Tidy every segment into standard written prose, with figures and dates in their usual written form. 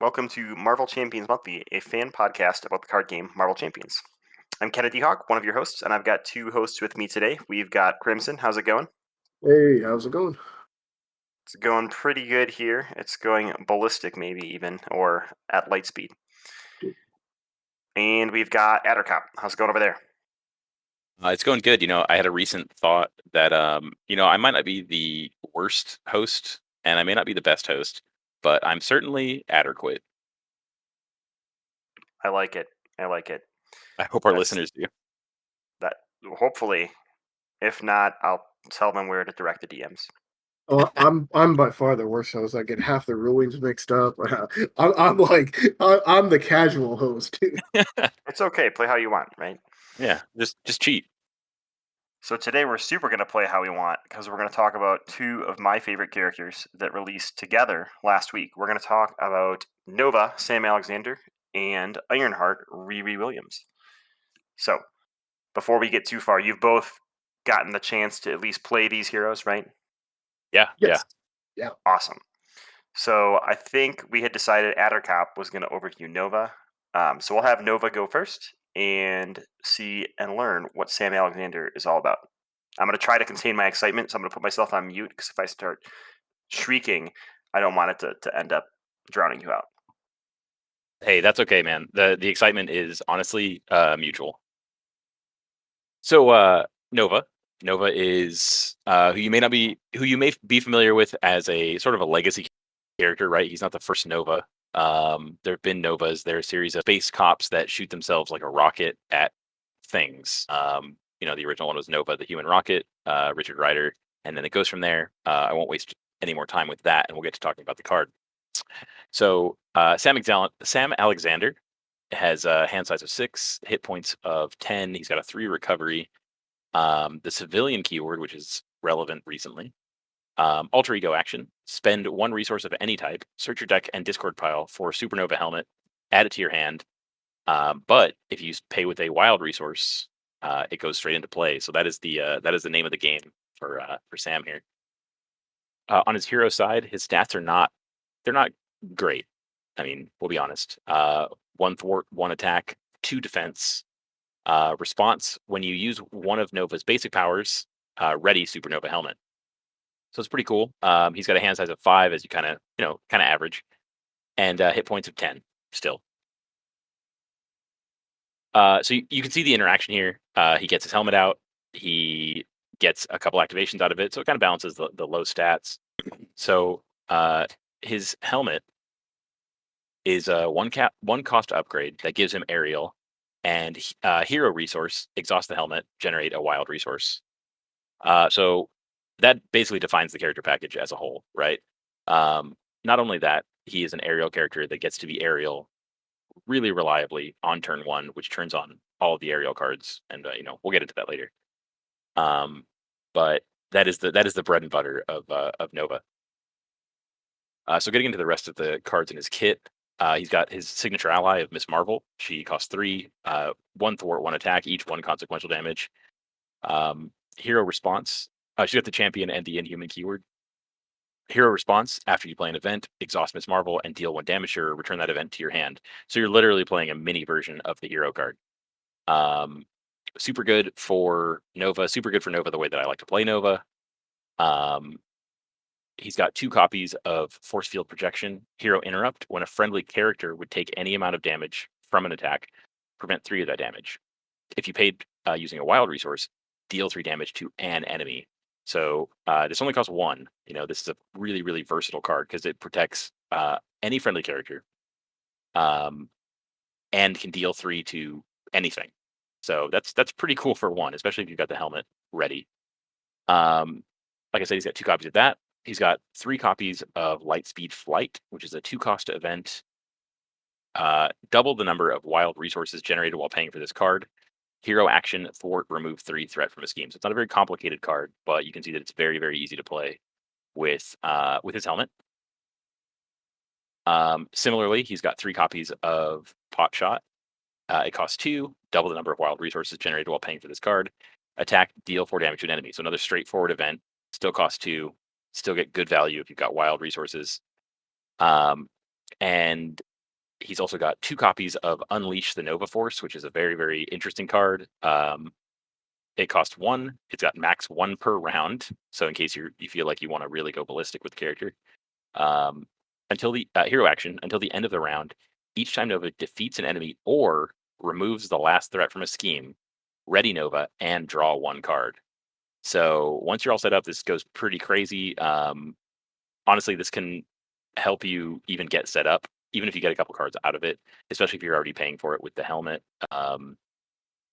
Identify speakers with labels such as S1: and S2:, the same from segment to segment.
S1: Welcome to Marvel Champions Monthly, a fan podcast about the card game Marvel Champions. I'm Kennedy Hawk, one of your hosts, and I've got two hosts with me today. We've got Crimson. How's it going?
S2: Hey, how's it going?
S1: It's going pretty good here. It's going ballistic, maybe even, or at light speed. And we've got Attercop. How's it going over there?
S3: It's going good. I had a recent thought that, I might not be the worst host and I may not be the best host, but I'm certainly adequate.
S1: I like it. I like it.
S3: I hope our
S1: That's
S3: listeners do.
S1: that. Hopefully, if not, I'll tell them where to direct the DMs.
S2: Oh, I'm by far the worst host. I get half the rulings mixed up. I'm the casual host.
S1: It's okay. Play how you want, right?
S3: Yeah, just cheat.
S1: So today we're super going to play how we want because we're going to talk about two of my favorite characters that released together last week. We're going to talk about Nova, Sam Alexander, and Ironheart, Riri Williams. So before we get too far, you've both gotten the chance to at least play these heroes, right?
S3: Yeah, yeah.
S2: Yes. Yeah.
S1: Awesome. So I think we had decided Attercop was going to overview Nova. So we'll have Nova go first and see and learn what Sam Alexander is all about. I'm going to try to contain my excitement, so I'm going to put myself on mute because if I start shrieking, I don't want it to end up drowning you out.
S3: Hey, that's okay, man. The excitement is honestly mutual. So Nova. Nova is who you may be familiar with as a sort of a legacy character, right? He's not the first Nova. There have been Novas. They're a series of space cops that shoot themselves like a rocket at things. The original one was Nova, the human rocket, Richard Rider, and then it goes from there. I won't waste any more time with that, and we'll get to talking about the card. So Sam Alexander has a hand size of 6, hit points of 10. He's got a 3 recovery. The civilian keyword, which is relevant recently, alter ego action. Spend 1 resource of any type. Search your deck and discard pile for a supernova helmet. Add it to your hand. But if you pay with a wild resource, it goes straight into play. So that is the name of the game for Sam here. On his hero side, his stats they're not great. I mean, we'll be honest. 1 thwart, 1 attack, 2 defense. Response when you use one of Nova's basic powers, ready supernova helmet. So it's pretty cool. He's got a hand size of 5, as you kind of average, and hit points of 10 still. So you can see the interaction here. He gets his helmet out. He gets a couple activations out of it, so it kind of balances the low stats. So his helmet is a one cost upgrade that gives him aerial, and hero resource, exhaust the helmet, generate a wild resource. So that basically defines the character package as a whole, right? Not only that, he is an aerial character that gets to be aerial really reliably on turn 1, which turns on all of the aerial cards, and we'll get into that later. But that is the bread and butter of Nova. So getting into the rest of the cards in his kit, he's got his signature ally of Miss Marvel. She costs 3, 1 thwart, 1 attack, each 1 consequential damage. Hero response. She's got the champion and the inhuman keyword. Hero response: after you play an event, exhaust Miss Marvel and deal 1 damage to her. Return that event to your hand. So you're literally playing a mini version of the hero card. Super good for Nova. Super good for Nova the way that I like to play Nova. He's got 2 copies of Force Field Projection, Hero Interrupt. When a friendly character would take any amount of damage from an attack, prevent 3 of that damage. If you paid using a wild resource, deal 3 damage to an enemy. So this only costs 1. This is a really, really versatile card because it protects any friendly character, and can deal 3 to anything. So that's pretty cool for 1, especially if you've got the helmet ready. Like I said, he's got 2 copies of that. He's got 3 copies of Lightspeed Flight, which is a 2-cost event. Double the number of wild resources generated while paying for this card. Hero action, thwart, remove 3 threat from a scheme. So it's not a very complicated card, but you can see that it's very, very easy to play with his helmet. Similarly, he's got 3 copies of Pot Shot. It costs 2, double the number of wild resources generated while paying for this card. Attack, deal 4 damage to an enemy. So another straightforward event. Still costs 2. Still get good value if you've got wild resources. And He's also got 2 copies of Unleash the Nova Force, which is a very, very interesting card. It costs 1. It's got max 1 per round. So in case you feel like you want to really go ballistic with the character. Um, until the hero action, until the end of the round, each time Nova defeats an enemy or removes the last threat from a scheme, ready Nova and draw 1 card. So once you're all set up, this goes pretty crazy. Honestly, this can help you even get set up, even if you get a couple cards out of it, especially if you're already paying for it with the helmet.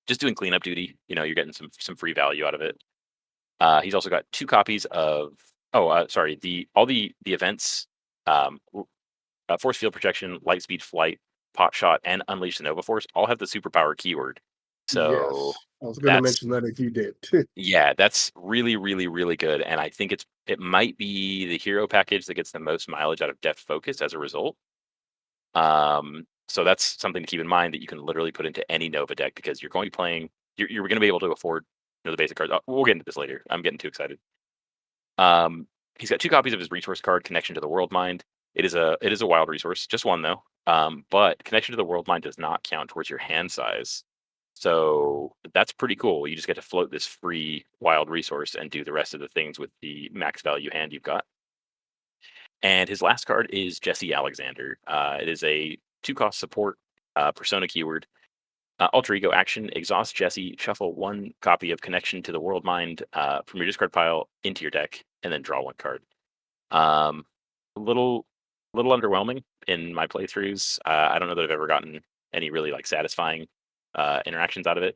S3: Just doing cleanup duty, you're getting some free value out of it. He's also got 2 copies of sorry, the events, force field protection, light speed flight, pot shot, and unleash the Nova Force all have the superpower keyword. So
S2: Yes. I was going to
S3: that's
S2: mention that if you did.
S3: yeah, that's really, really, really good. And I think it might be the hero package that gets the most mileage out of Depth Focus as a result. So that's something to keep in mind that you can literally put into any Nova deck because you're going to be playing. You're going to be able to afford the basic cards. We'll get into this later. I'm getting too excited. He's got 2 copies of his resource card, Connection to the World Mind. It is a wild resource, just 1 though. But Connection to the World Mind does not count towards your hand size. So that's pretty cool. You just get to float this free wild resource and do the rest of the things with the max value hand you've got. And his last card is Jesse Alexander. It is a 2-cost support persona keyword. Alter Ego action, exhaust Jesse, shuffle 1 copy of Connection to the World Mind from your discard pile into your deck, and then draw 1 card. Um, a little underwhelming in my playthroughs. I don't know that I've ever gotten any really like satisfying interactions out of it,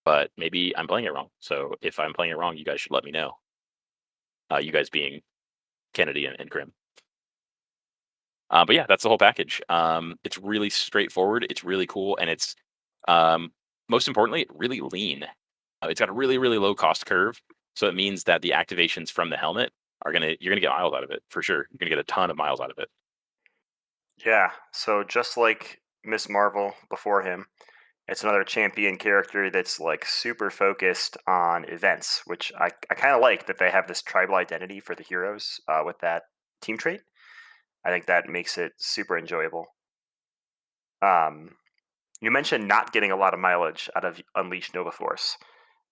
S3: but maybe I'm playing it wrong. So if I'm playing it wrong, you guys should let me know. You guys being Kennedy and Grim. But yeah, that's the whole package. It's really straightforward. It's really cool, and it's um, most importantly really lean. It's got a really really low cost curve, so it means that the activations from the helmet you're gonna get miles out of it for sure. You're gonna get a ton of miles out of it.
S1: Yeah, so just like Miss Marvel before him, it's another champion character that's like super focused on events, which I kind of like that they have this tribal identity for the heroes with that team trait. I think that makes it super enjoyable. Um, you mentioned not getting a lot of mileage out of Unleash Nova Force,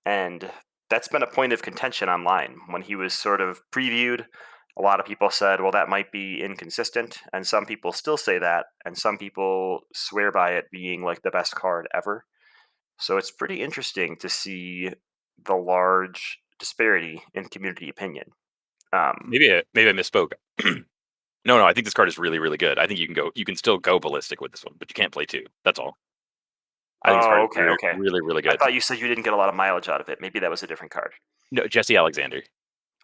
S1: and that's been a point of contention online. When he was sort of previewed, a lot of people said, well, that might be inconsistent, and some people still say that, and some people swear by it being like the best card ever. So it's pretty interesting to see the large disparity in community opinion. Um,
S3: Maybe I misspoke. No, I think this card is really really good. I think you can still go ballistic with this one, but you can't play 2. That's all. I think this card
S1: oh,
S3: is
S1: okay,
S3: really
S1: okay.
S3: really really
S1: I
S3: good.
S1: thought you said you didn't get a lot of mileage out of it. Maybe that was a different card.
S3: No, Jesse Alexander.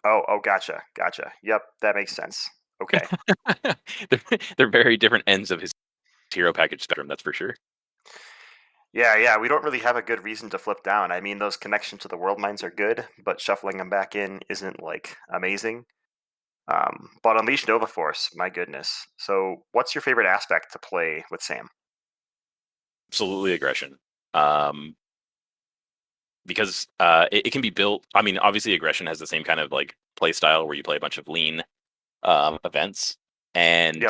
S1: Oh, gotcha, gotcha. Yep, that makes sense. Okay.
S3: they're very different ends of his hero package spectrum. That's for sure.
S1: Yeah, we don't really have a good reason to flip down. I mean, those connections to the world mines are good, but shuffling them back in isn't like amazing. But Unleash Nova Force, my goodness. So, what's your favorite aspect to play with Sam?
S3: Absolutely aggression. Um, because it can be built. I mean, obviously, aggression has the same kind of like play style where you play a bunch of lean events and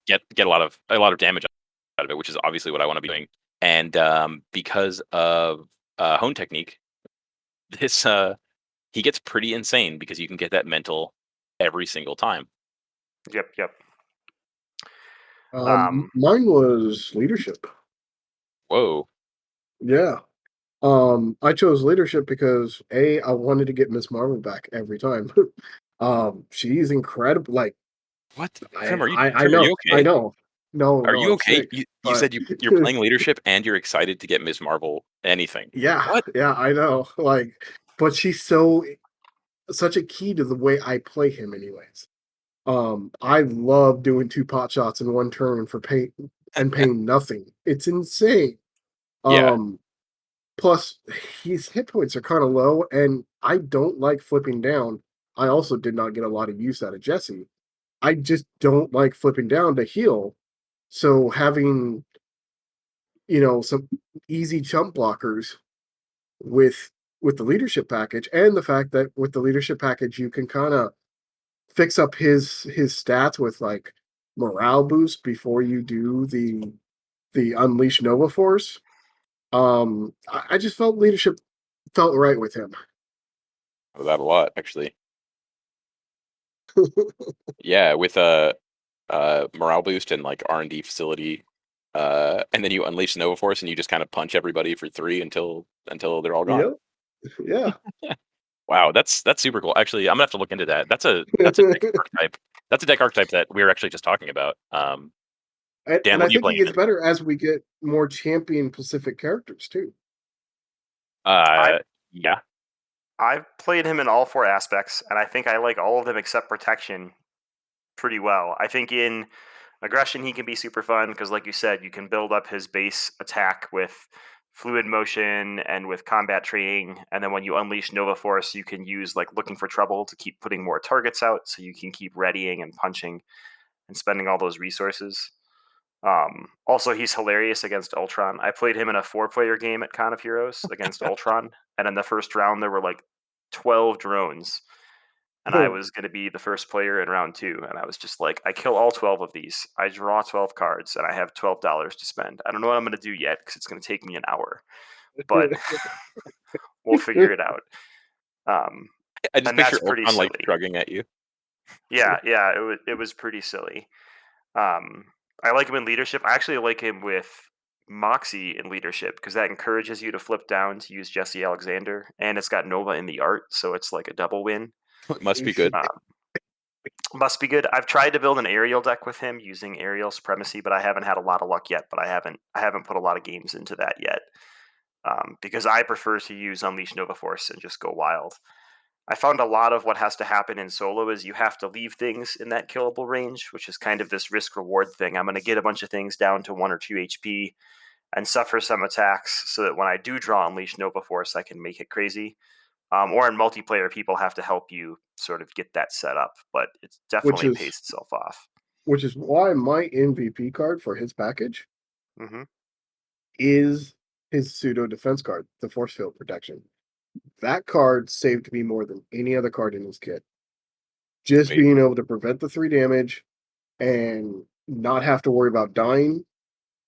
S1: Yep.
S3: get a lot of damage out of it, which is obviously what I want to be doing. And because of hone technique, this he gets pretty insane because you can get that mental every single time.
S1: Yep. Um,
S2: Mine was leadership.
S3: Whoa,
S2: Yeah. I chose leadership because I wanted to get Miss Marvel back every time. She's incredible. Like
S3: what,
S2: I,
S3: Krim?
S2: I
S3: Are
S2: know,
S3: you
S2: I
S3: okay?
S2: know. No,
S3: Are
S2: no,
S3: you
S2: I'm
S3: okay?
S2: sick.
S3: You
S2: But
S3: said you're playing leadership and you're excited to get Miss Marvel anything.
S2: yeah,
S3: What?
S2: yeah, I know. Like, but she's so such a key to the way I play him, anyways. I love doing 2 pot shots in 1 turn for pay and paying nothing. It's insane.
S3: Yeah,
S2: Um, Plus, his hit points are kind of low, and I don't like flipping down. I also did not get a lot of use out of Jesse. I just don't like flipping down to heal. So having, some easy chump blockers with with the leadership package, and the fact that with the leadership package you can kind of fix up his stats with like morale boost before you do the Unleash Nova Force. I just felt leadership felt right with him.
S3: That a lot, actually. Yeah, with a morale boost and like R&D facility, and then you unleash Nova Force and you just kind of punch everybody for 3 until they're all gone.
S2: Yep. Yeah.
S3: Wow, that's super cool. Actually, I'm gonna have to look into that. That's a deck archetype. That's a deck archetype that we were actually just talking about. Dan,
S2: And
S3: what
S2: I
S3: are you
S2: think he
S3: playing
S2: gets
S3: it?
S2: better as we get more champion Pacific characters too.
S1: I
S3: Yeah.
S1: I've played him in all four aspects, and I think I like all of them except protection pretty well. I think in aggression he can be super fun because, like you said, you can build up his base attack with fluid motion and with combat training, and then when you unleash Nova Force, you can use like looking for trouble to keep putting more targets out, so you can keep readying and punching and spending all those resources. Also, he's hilarious against Ultron. I played him in a 4-player game at Con of Heroes against Ultron, and in the first round there were like 12 drones, and I was going to be the first player in round 2, and I was just like, I kill all 12 of these, I draw 12 cards, and I have $12 to spend. I don't know what I'm going to do yet because it's going to take me an hour, but we'll figure it out.
S3: I just
S1: And
S3: picture
S1: that's pretty
S3: Ultron like
S1: silly.
S3: shrugging at you.
S1: Yeah, it was pretty silly. Um, I like him in leadership. I actually like him with Moxie in leadership because that encourages you to flip down to use Jesse Alexander, and it's got Nova in the art, so it's like a double win.
S3: It must be good.
S1: Um, must be good. I've tried to build an aerial deck with him using aerial supremacy, but I haven't had a lot of luck yet. But I haven't put a lot of games into that yet because I prefer to use Unleash Nova Force and just go wild. I found a lot of what has to happen in solo is you have to leave things in that killable range, which is kind of this risk reward thing. I'm going to get a bunch of things down to 1 or 2 HP and suffer some attacks so that when I do draw Unleash Nova Force, I can make it crazy. Or in multiplayer, people have to help you sort of get that set up, but it
S2: which
S1: definitely
S2: is
S1: pays itself off.
S2: which is why my MVP card for his package
S1: Hmm.
S2: is his pseudo defense card, the force field protection. That card saved me more than any other card in his kit. Just
S3: Wait,
S2: being able to prevent the 3 damage and not have to worry about dying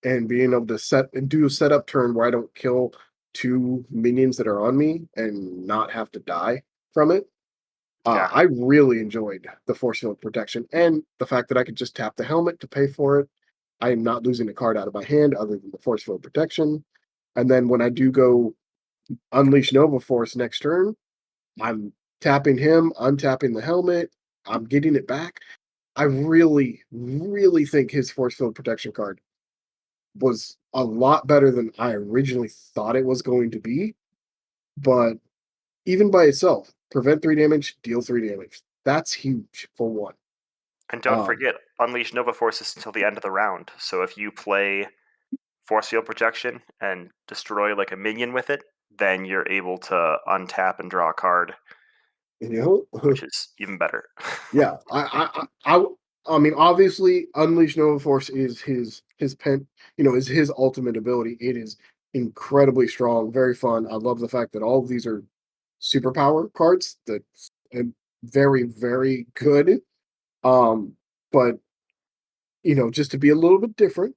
S2: and being able to set and do a setup turn where I don't kill 2 minions that are on me and not have to die from it.
S1: Yeah,
S2: I really enjoyed the force field protection and the fact that I could just tap the helmet to pay for it. I am not losing a card out of my hand other than the force field protection. And then when I do go unleash Nova Force next turn, I'm tapping him, untapping the helmet, I'm getting it back. I really, really think his force field protection card was a lot better than I originally thought it was going to be. But even by itself, prevent 3 damage, deal 3 damage. That's huge for one.
S1: and don't
S2: Um,
S1: forget, Unleash Nova Force is until the end of the round. So if you play Force Field Protection and destroy like a minion with it, then you're able to untap and draw a card,
S2: you know,
S1: which is even better.
S2: yeah, I mean, obviously, Unleash Nova Force is his pen, is his ultimate ability. It is incredibly strong, very fun. I love the fact that all of these are superpower cards that very, very good. Um, but just to be a little bit different,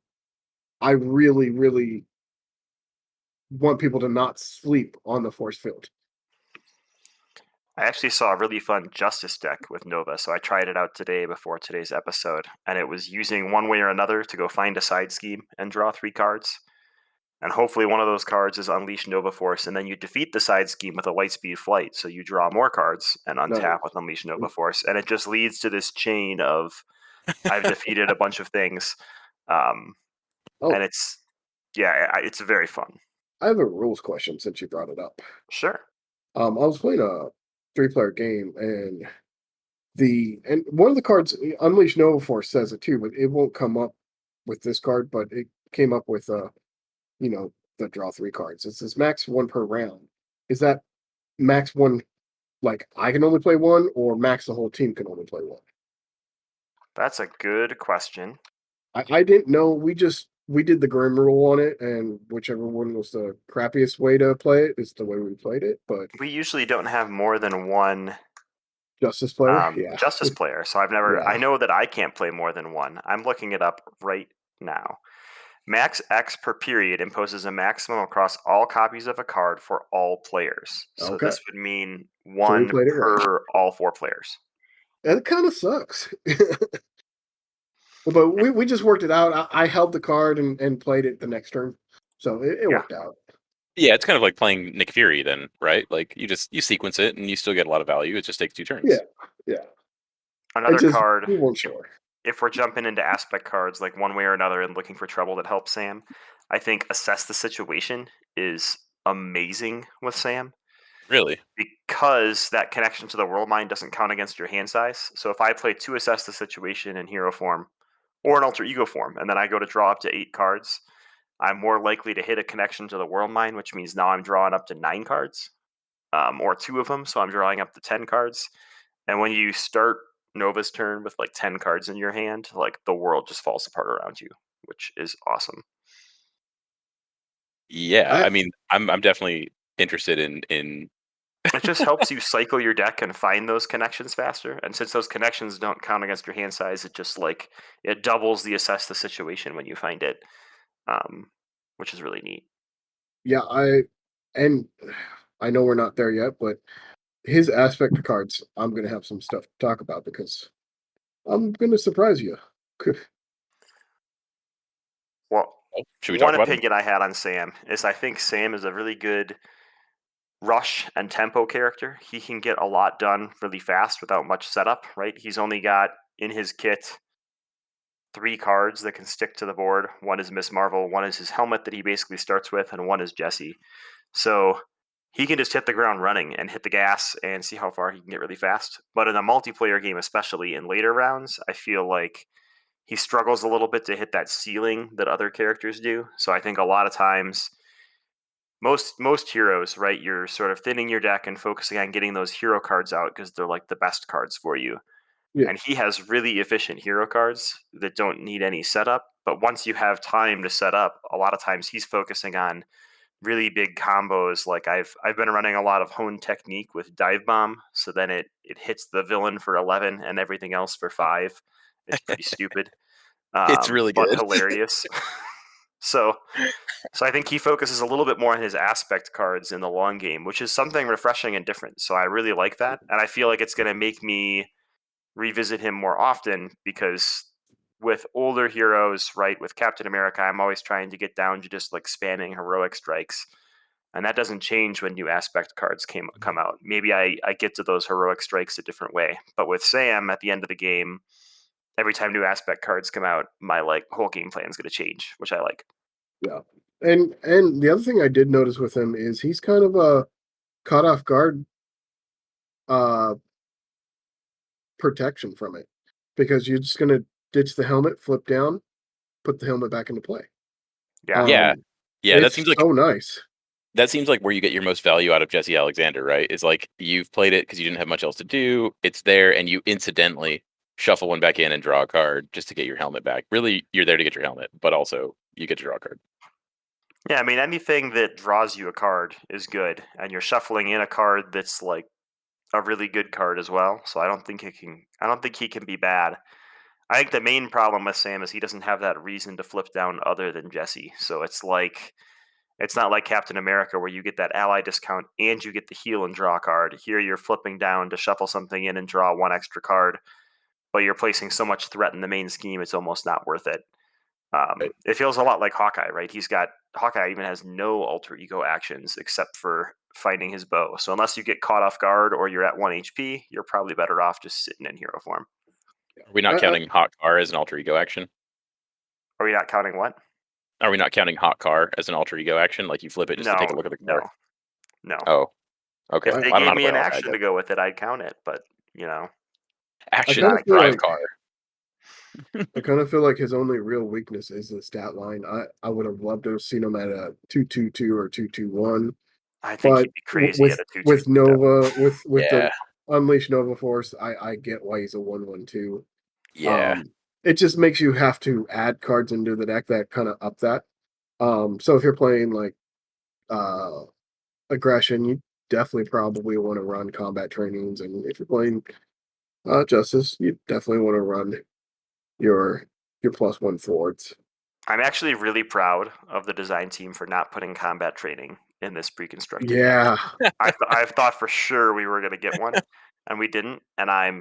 S2: I really, really want people to not sleep on the force field.
S1: I actually saw a really fun Justice deck with Nova, so I tried it out today before today's episode, and it was using one way or another to go find a side scheme and draw 3 cards. And hopefully one of those cards is Unleash Nova Force, and then you defeat the side scheme with a Lightspeed Flight, so you draw more cards and untap with
S2: Nice.
S1: Unleash Nova Force, and it just leads to this chain of I've defeated a bunch of things, um,
S2: Oh,
S1: and it's very fun.
S2: I have a rules question since you brought it up.
S1: Sure.
S2: I was playing a 3-player game, and one of the cards, Unleash Nova Force, says it too, but it won't come up with this card. But it came up with you know, the draw 3 cards. It says max 1 per round. Is that max 1? Like I can only play 1, or max the whole team can only play 1?
S1: That's a good question.
S2: I didn't know. We did the grim rule on it, and whichever one was the crappiest way to play it is the way we played it. But
S1: We usually don't have more than one
S2: Justice player, yeah,
S1: Justice player, so I
S2: yeah.
S1: know that I can't play more than one. I'm looking it up right now. Max X per period imposes a maximum across all copies of a card for all players. So
S2: Okay,
S1: this would mean
S2: so we
S1: one
S2: played it right.
S1: per all 4 players.
S2: And it kind of sucks. But we just worked it out. I held the card and played it the next turn, so it
S1: Yeah.
S2: worked out.
S3: Yeah, it's kind of like playing Nick Fury then, right? Like you sequence it and you still get a lot of value. It just takes 2
S2: Yeah,
S3: turns.
S2: yeah. It
S1: Another
S2: just
S1: card,
S2: we weren't sure.
S1: if we're jumping into aspect cards like one way or another and looking for trouble that helps Sam, I think assess the situation is amazing with Sam
S3: Really?
S1: because that connection to the world mind doesn't count against your hand size. So if I play to assess the situation in hero form or an alter ego form, and then I go to draw up to 8 cards, I'm more likely to hit a connection to the world mind, which means now I'm drawing up to 9 cards, or 2 of them, so I'm drawing up to 10 cards. And when you start Nova's turn with like 10 cards in your hand, like the world just falls apart around you, which is awesome.
S3: Yeah.
S2: I
S3: I mean, I'm definitely interested in
S1: It just helps you cycle your deck and find those connections faster. And since those connections don't count against your hand size, it just like it doubles the assess the situation when you find it, um, which is really neat.
S2: yeah, and I know we're not there yet, but his aspect cards, I'm gonna have some stuff to talk about because I'm gonna surprise you.
S1: Well,
S3: should we talk
S1: one
S3: about him?
S1: opinion I had on Sam is I think Sam is a really good rush and tempo character. He can get a lot done really fast without much setup, right? He's only got in his kit 3 cards that can stick to the board. One is Miss Marvel, one is his helmet that he basically starts with, and one is Jesse. So he can just hit the ground running and hit the gas and see how far he can get really fast. But in a multiplayer game, especially in later rounds, I feel like he struggles a little bit to hit that ceiling that other characters do. So I think a lot of times most heroes, right, you're sort of thinning your deck and focusing on getting those hero cards out because they're like the best cards for you.
S2: Yeah,
S1: And he has really efficient hero cards that don't need any setup. But once you have time to set up, a lot of times he's focusing on really big combos. Like I've been running a lot of Hone Technique with Dive Bomb, so then it hits the villain for 11 and everything else for 5. It's pretty stupid,
S3: It's really
S1: but
S3: good.
S1: hilarious. so so I think he focuses a little bit more on his aspect cards in the long game, which is something refreshing and different. So I really like that, and I feel like it's going to make me revisit him more often because with older heroes, right, with Captain America, I'm always trying to get down to just like spamming heroic strikes. And that doesn't change when new aspect cards come out. Maybe I get to those heroic strikes a different way. But with Sam at the end of the game, every time new aspect cards come out, my like whole game plan is gonna change, which I like.
S2: yeah. And the other thing I did notice with him is he's kind of a caught off guard uh protection from it because you're just gonna ditch the helmet, flip down, put the helmet back into play.
S1: Yeah.
S3: Yeah.
S2: Um,
S3: Yeah,
S2: it's so nice.
S3: that seems like where you get your most value out of Jesse Alexander, right? Is like you've played it because you didn't have much else to do. It's there, and you incidentally shuffle one back in and draw a card just to get your helmet back. Really, you're there to get your helmet, but also you get to draw a card.
S1: Yeah, I mean anything that draws you a card is good. And you're shuffling in a card that's like a really good card as well. So I don't think he can be bad. I think the main problem with Sam is he doesn't have that reason to flip down other than Jesse. So it's not like Captain America where you get that ally discount and you get the heal and draw card. Here you're flipping down to shuffle something in and draw one extra card, but you're placing so much threat in the main scheme it's almost not worth it.
S3: Right?
S1: It feels a lot like Hawkeye, right? Hawkeye even has no alter ego actions except for finding his bow. So unless you get caught off guard or you're at 1 HP, you're probably better off just sitting in hero form.
S3: Are we not
S2: I
S3: counting hot car as an alter ego action?
S1: Are we not counting what?
S3: Are we not counting hot car as an alter ego action? Like you flip it just to take
S1: No,
S3: a look at the car.
S1: no, no.
S3: Oh, okay.
S1: If they
S3: I don't know
S1: gave
S3: how to
S1: me
S3: play
S1: an
S3: Hawkeye
S1: action
S3: though.
S1: to go with it, I'd count it. But
S2: I
S1: it's
S2: kind
S3: Action
S1: not
S2: of feel
S1: a
S3: drive
S2: like
S3: car.
S2: I kind of feel like his only real weakness is the stat line. I would have loved to have seen him at a 2-2-2 or 2-2-1,
S1: I think
S2: but
S1: he'd be crazy at
S2: with
S1: a 2-2
S2: with
S1: though.
S2: Nova with the
S3: Yeah,
S2: Unleash Nova Force, I get why he's a 1-1-2.
S3: yeah.
S2: Um, it just makes you have to add cards into the deck that kind of up that. So if you're playing like uh aggression, you definitely probably want to run combat trainings, and if you're playing justice, you definitely want to run your your +1 forwards.
S1: I'm actually really proud of the design team for not putting combat training in this pre-constructed deck.
S2: Yeah,
S1: I've thought for sure we were going to get one, and we didn't. And I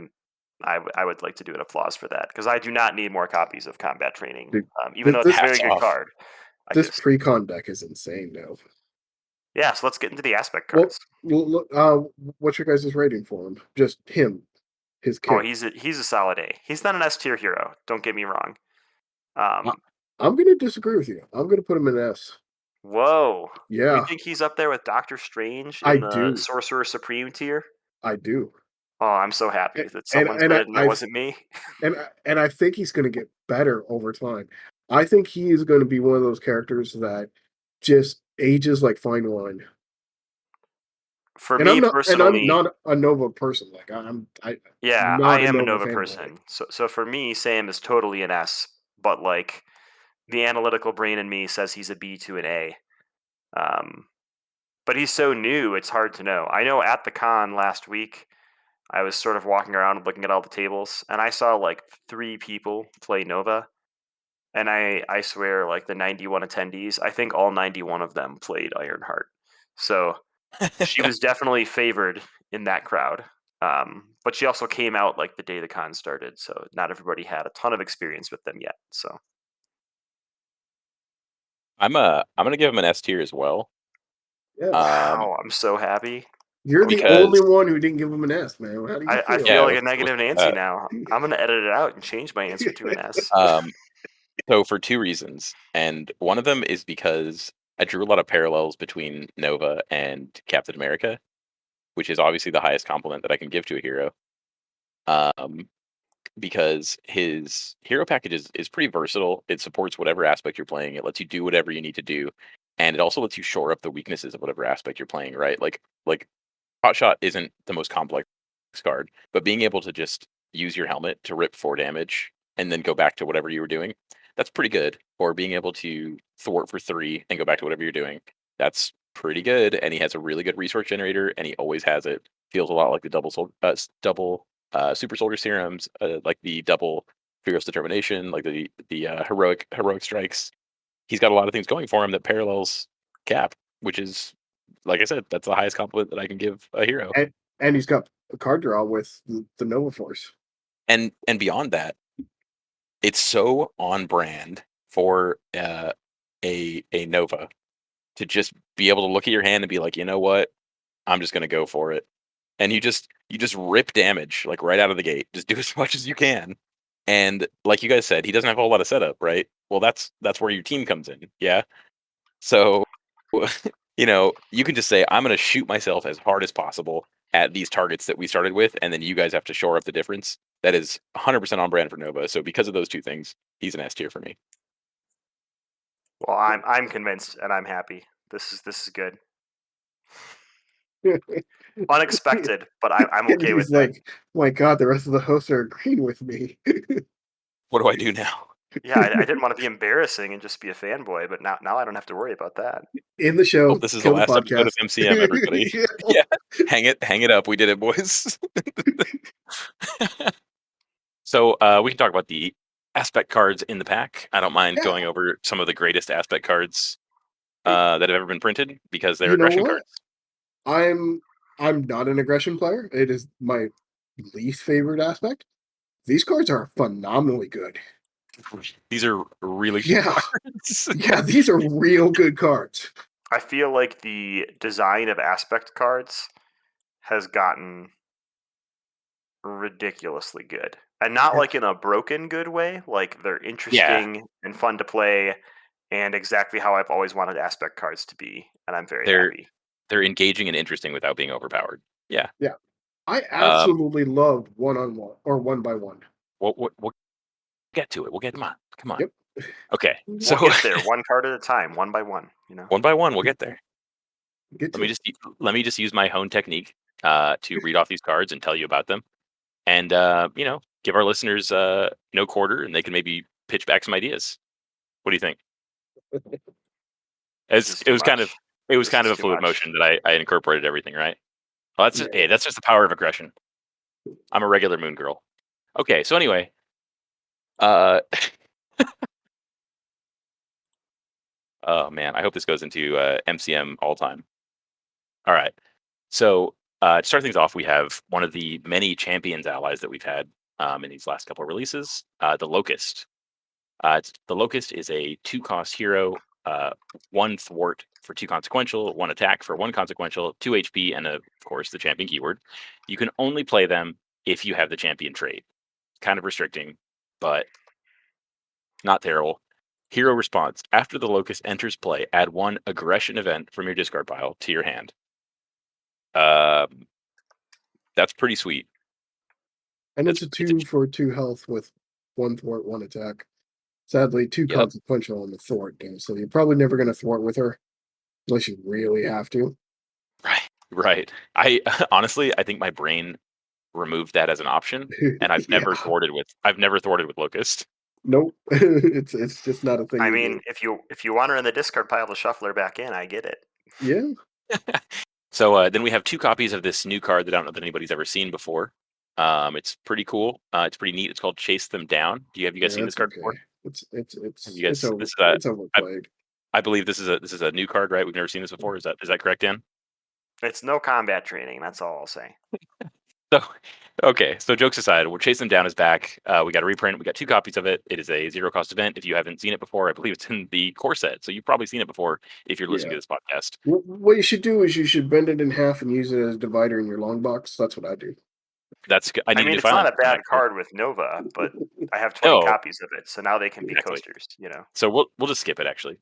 S1: would like to do an applause for that because I do not need more copies of combat training,
S2: dude,
S1: even though it's a
S3: Hats
S1: very good
S3: off.
S1: card. I
S2: this
S1: just
S2: pre-con deck is insane now.
S1: yeah. So let's get into the aspect
S2: Well,
S1: cards.
S2: what's your guys' rating for him? Just him, his
S1: Oh,
S2: kit.
S1: he's a solid A. He's not an S tier hero. Don't get me wrong.
S2: I,
S1: Um,
S2: I'm gonna disagree with you. I'm gonna put him in S.
S1: whoa. You
S2: Yeah,
S1: think he's up there with Doctor Strange
S2: I
S1: in the
S2: do.
S1: Sorcerer Supreme tier?
S2: I do.
S1: Oh, I'm so happy that
S2: And
S1: someone
S2: and
S1: said
S2: I,
S1: it and it
S2: I
S1: wasn't me.
S2: and I think he's gonna get better over time. I think he is going to be one of those characters that just ages like fine wine.
S1: For
S2: And
S1: me
S2: I'm
S1: personally,
S2: not a Nova person. Like I'm
S1: yeah, I
S2: not a
S1: am a
S2: Nova
S1: Nova
S2: fanboy.
S1: person. So for me, Sam is totally an S, but like the analytical brain in me says he's a B to an A. Um, but he's so new, it's hard to know. I know at the con last week, I was sort of walking around looking at all the tables, and I saw like 3 people play Nova. And I swear, like the 91 attendees, I think all 91 of them played Ironheart. So she was definitely favored in that crowd. But she also came out like the day the con started, so not everybody had a ton of experience with them yet. So
S3: I'm gonna give him an S tier as well.
S2: Yeah,
S3: Um,
S1: wow, I'm so happy.
S2: you're the only
S3: because
S2: one who didn't give him an S, man. How do you
S1: I
S2: feel?
S1: feel
S3: yeah,
S1: like a negative
S3: what's
S1: Nancy now. I'm gonna edit it out and change my answer to an S.
S3: um, so for two reasons, and one of them is because I drew a lot of parallels between Nova and Captain America, which is obviously the highest compliment that I can give to a hero. Um, because his hero package is pretty versatile. It supports whatever aspect you're playing. It lets you do whatever you need to do, and it also lets you shore up the weaknesses of whatever aspect you're playing. Right, like Hotshot isn't the most complex card, but being able to just use your helmet to rip 4 damage and then go back to whatever you were doing, that's pretty good. Or being able to thwart for 3 and go back to whatever you're doing, that's pretty good. And he has a really good resource generator, and he always has it. Feels a lot like the double super soldier serums, like the double fierce determination, like the heroic strikes. He's got a lot of things going for him that parallels Cap, which is, like I said, that's the highest compliment that I can give a hero.
S2: And he's got a card draw with the Nova Force.
S3: And beyond that, it's so on brand for a Nova to just be able to look at your hand and be like, you know what, I'm just gonna go for it, and you just rip damage like right out of the gate. Just do as much as you can, and like you guys said, he doesn't have a whole lot of setup, right? Well, that's where your team comes in, yeah. So, you can just say, I'm going to shoot myself as hard as possible at these targets that we started with, and then you guys have to shore up the difference. That is 100% on brand for Nova. So, because of those two things, he's an S tier for me.
S1: Well, I'm convinced and I'm happy. This is good.
S2: And
S1: Unexpected, but I'm okay with
S2: he's
S1: it.
S2: like, my God, the rest of the hosts are agreeing with me.
S3: What do I do now?
S1: Yeah, I didn't want to be embarrassing and just be a fanboy, but now I don't have to worry about that.
S2: In the
S3: Well,
S2: show,
S3: this is the
S2: kill the
S3: last episode of
S2: podcast.
S3: MCM, everybody. Yeah, hang it up. We did it, boys. So, we can talk about the aspect cards in the pack. I don't mind
S2: Yeah,
S3: going over some of the greatest aspect cards
S2: hey,
S3: that have ever been printed because they're
S2: you know
S3: aggression
S2: what?
S3: cards.
S2: I'm I'm not an aggression player. It is my least favorite aspect. These cards are phenomenally good.
S3: These are really good
S2: Yeah,
S3: cards.
S2: yeah, these are real good cards.
S1: I feel like the design of aspect cards has gotten ridiculously good. And not
S2: Yeah,
S1: like in a broken good way, like they're
S3: Yeah,
S1: interesting and fun to play and exactly how I've always wanted aspect cards to be, and I'm very
S3: they're
S1: happy.
S3: they're engaging and interesting without being overpowered. Yeah.
S2: yeah. I
S3: Um.
S2: absolutely loved one on one or one by one.
S3: We'll get to it. We'll get come on.
S2: Yep.
S3: Okay.
S1: We'll
S3: So
S1: get there one card at a time, one by one, you know.
S3: one by one, we'll get there.
S2: Get
S3: Let
S2: to
S3: me
S2: it.
S3: just let me just use my hone technique to read off these cards and tell you about them, and give our listeners no quarter, and they can maybe pitch back some ideas. What do you think?
S1: This
S3: It's,
S1: is
S3: it
S1: too
S3: was kind of
S1: much.
S3: it was
S1: This
S3: kind
S1: is
S3: of a
S1: too
S3: fluid
S1: much.
S3: motion that I incorporated everything, right? Well,
S2: Yeah.
S3: that's just the power of aggression. I'm a regular moon girl. Okay, so anyway, uh, Oh man, I hope this goes into MCM all time. All right. So to start things off, we have one of the many champions allies that we've had in these last couple of releases, the Locust. The Locust is a 2-cost hero, uh, 1 thwart for 2 consequential, 1 attack for 1 consequential, 2 HP, and of course the champion keyword. You can only play them if you have the champion trait. Kind of restricting, but not terrible. Hero response. After the Locust enters play, add 1 aggression event from your discard pile to your hand. Um, that's pretty sweet.
S2: And
S3: It's
S2: it's a
S3: it's a
S2: 2 for 2 health with 1 thwart, 1 attack. Sadly, 2
S3: yep.
S2: consequential on the thwart game, so you're probably never going to thwart with her unless you really have to.
S3: Right. Right. I honestly, I think my brain removed that as an option, and
S2: Yeah.
S3: I've never thwarted with Locust.
S2: Nope. It's just not a thing
S1: I
S2: you
S1: mean,
S2: do.
S1: if you want her in the discard pile to shuffle her back in, I get it.
S2: Yeah.
S3: So then we have 2 copies of this new card that I don't know that anybody's ever seen before. It's pretty cool. It's pretty neat. It's called Chase Them Down. Have you guys
S2: Yeah,
S3: seen this
S2: that's
S3: card
S2: okay.
S3: before? Have you
S2: It's
S3: guys?
S2: over
S3: This is a.
S2: it's
S3: I,
S2: overplayed.
S3: I believe this is a new card, right? We've never seen this before. Is that correct, Dan?
S1: It's no combat training. That's all I'll say.
S3: So, okay. So jokes aside, we're chasing down is back. We got a reprint. We got 2 copies of it. It is a 0-cost event. If you haven't seen it before, I believe it's in the core set. So you've probably seen it before if you're listening
S2: Yeah.
S3: to this podcast.
S2: What you should do is you should bend it in half and use it as a divider in your long box. That's what I do.
S3: I
S1: I
S3: need to
S1: mean,
S3: do
S1: it's
S3: file
S1: not a
S3: insertion
S1: bad
S3: actually.
S1: card with Nova, but I have 20
S3: No,
S1: copies of it, so now they can be
S3: exactly.
S1: coasters.
S3: So we'll just skip it. Actually,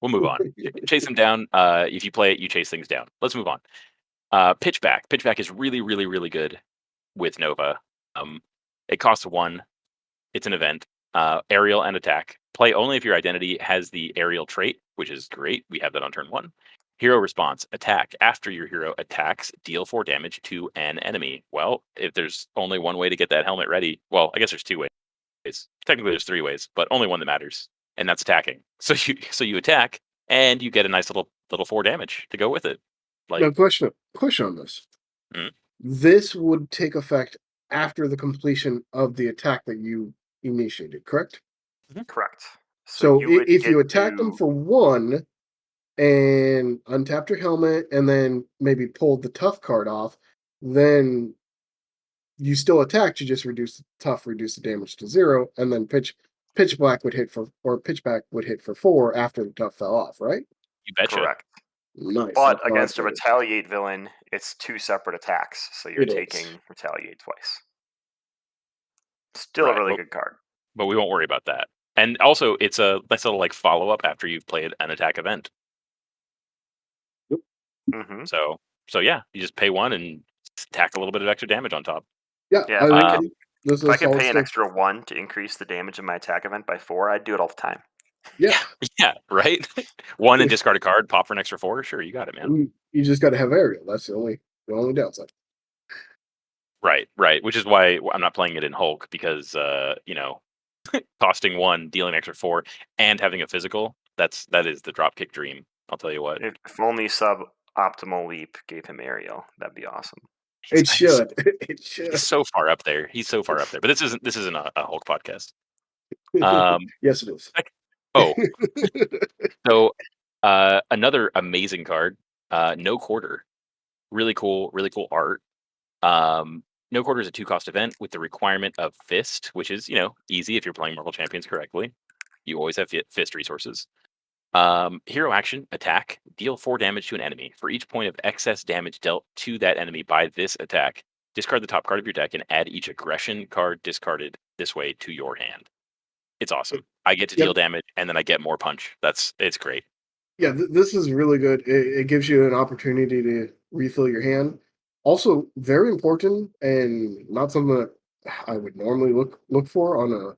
S3: we'll move on. Chase them down. If you play it, you chase things down. Let's move on. Pitchback. Pitchback is really, really, really good with Nova. Um, it costs 1. It's an event. Aerial and attack. Play only if your identity has the aerial trait, which is great. We have that on turn 1. Hero response. Attack. After your hero attacks, deal 4 damage to an enemy. Well, if there's only one way to get that helmet ready, well, I guess there's 2 ways. Technically, there's 3 ways, but only one that matters, and that's attacking. So you attack, and you get a nice little 4 damage to go with it.
S2: Now,
S3: Like,
S2: question on this.
S3: mm,
S2: This would take effect after the completion of the attack that you initiated, correct?
S3: mhm.
S1: Correct. So
S2: So
S1: you would
S2: if
S1: get
S2: you attack them
S1: to
S2: for 1 and untapped your helmet and then maybe pulled the tough card off, then you still attacked, you just reduce the damage to 0, and then pitch black would hit for or pitchback would hit for 4 after the tough fell off, right?
S3: You betcha.
S1: correct.
S2: Nice.
S1: But
S2: That's how I
S1: against a
S2: played it.
S1: retaliate villain, it's 2 separate attacks, so you're
S2: It is.
S1: taking retaliate twice. Still a
S3: Right.
S1: really
S3: But
S1: good card.
S3: we won't worry about that. And also, it's a nice little like follow up after you've played an attack event.
S2: Yep.
S1: Hmm.
S3: So yeah, you just pay 1 and tack a little bit of extra damage on top.
S2: Yeah,
S1: Yeah,
S2: I
S3: Um,
S2: think this
S1: if I
S2: is
S1: could
S2: all
S1: pay an
S2: still.
S1: extra 1 to increase the damage of my attack event by 4, I'd do it all the time.
S2: Yeah.
S3: yeah, yeah, right. 1 and discard a card, pop for an extra 4. Sure, you got it, man.
S2: You just got to have aerial. That's the only downside.
S3: Right, right. Which is why I'm not playing it in Hulk because costing 1, dealing extra 4, and having a physical. That is the dropkick dream. I'll tell you what.
S1: If only sub optimal leap gave him aerial, that'd be awesome.
S3: He's
S2: It
S3: he's
S2: should. It
S3: he's
S2: should.
S3: so far up there. He's so far up there. But this isn't a Hulk podcast. Um,
S2: Yes, it is.
S3: like- oh, so another amazing card. No quarter. Really cool art. No quarter is a 2-cost event with the requirement of fist, which is easy if you're playing Marvel Champions correctly. You always have fist resources. Hero action, attack, deal 4 damage to an enemy. For each point of excess damage dealt to that enemy by this attack, discard the top card of your deck and add each aggression card discarded this way to your hand. It's awesome. I get to
S2: Yep.
S3: deal damage and then I get more punch. It's great.
S2: Yeah, this is really good. It gives you an opportunity to refill your hand. Also, very important and not something that I would normally look for on an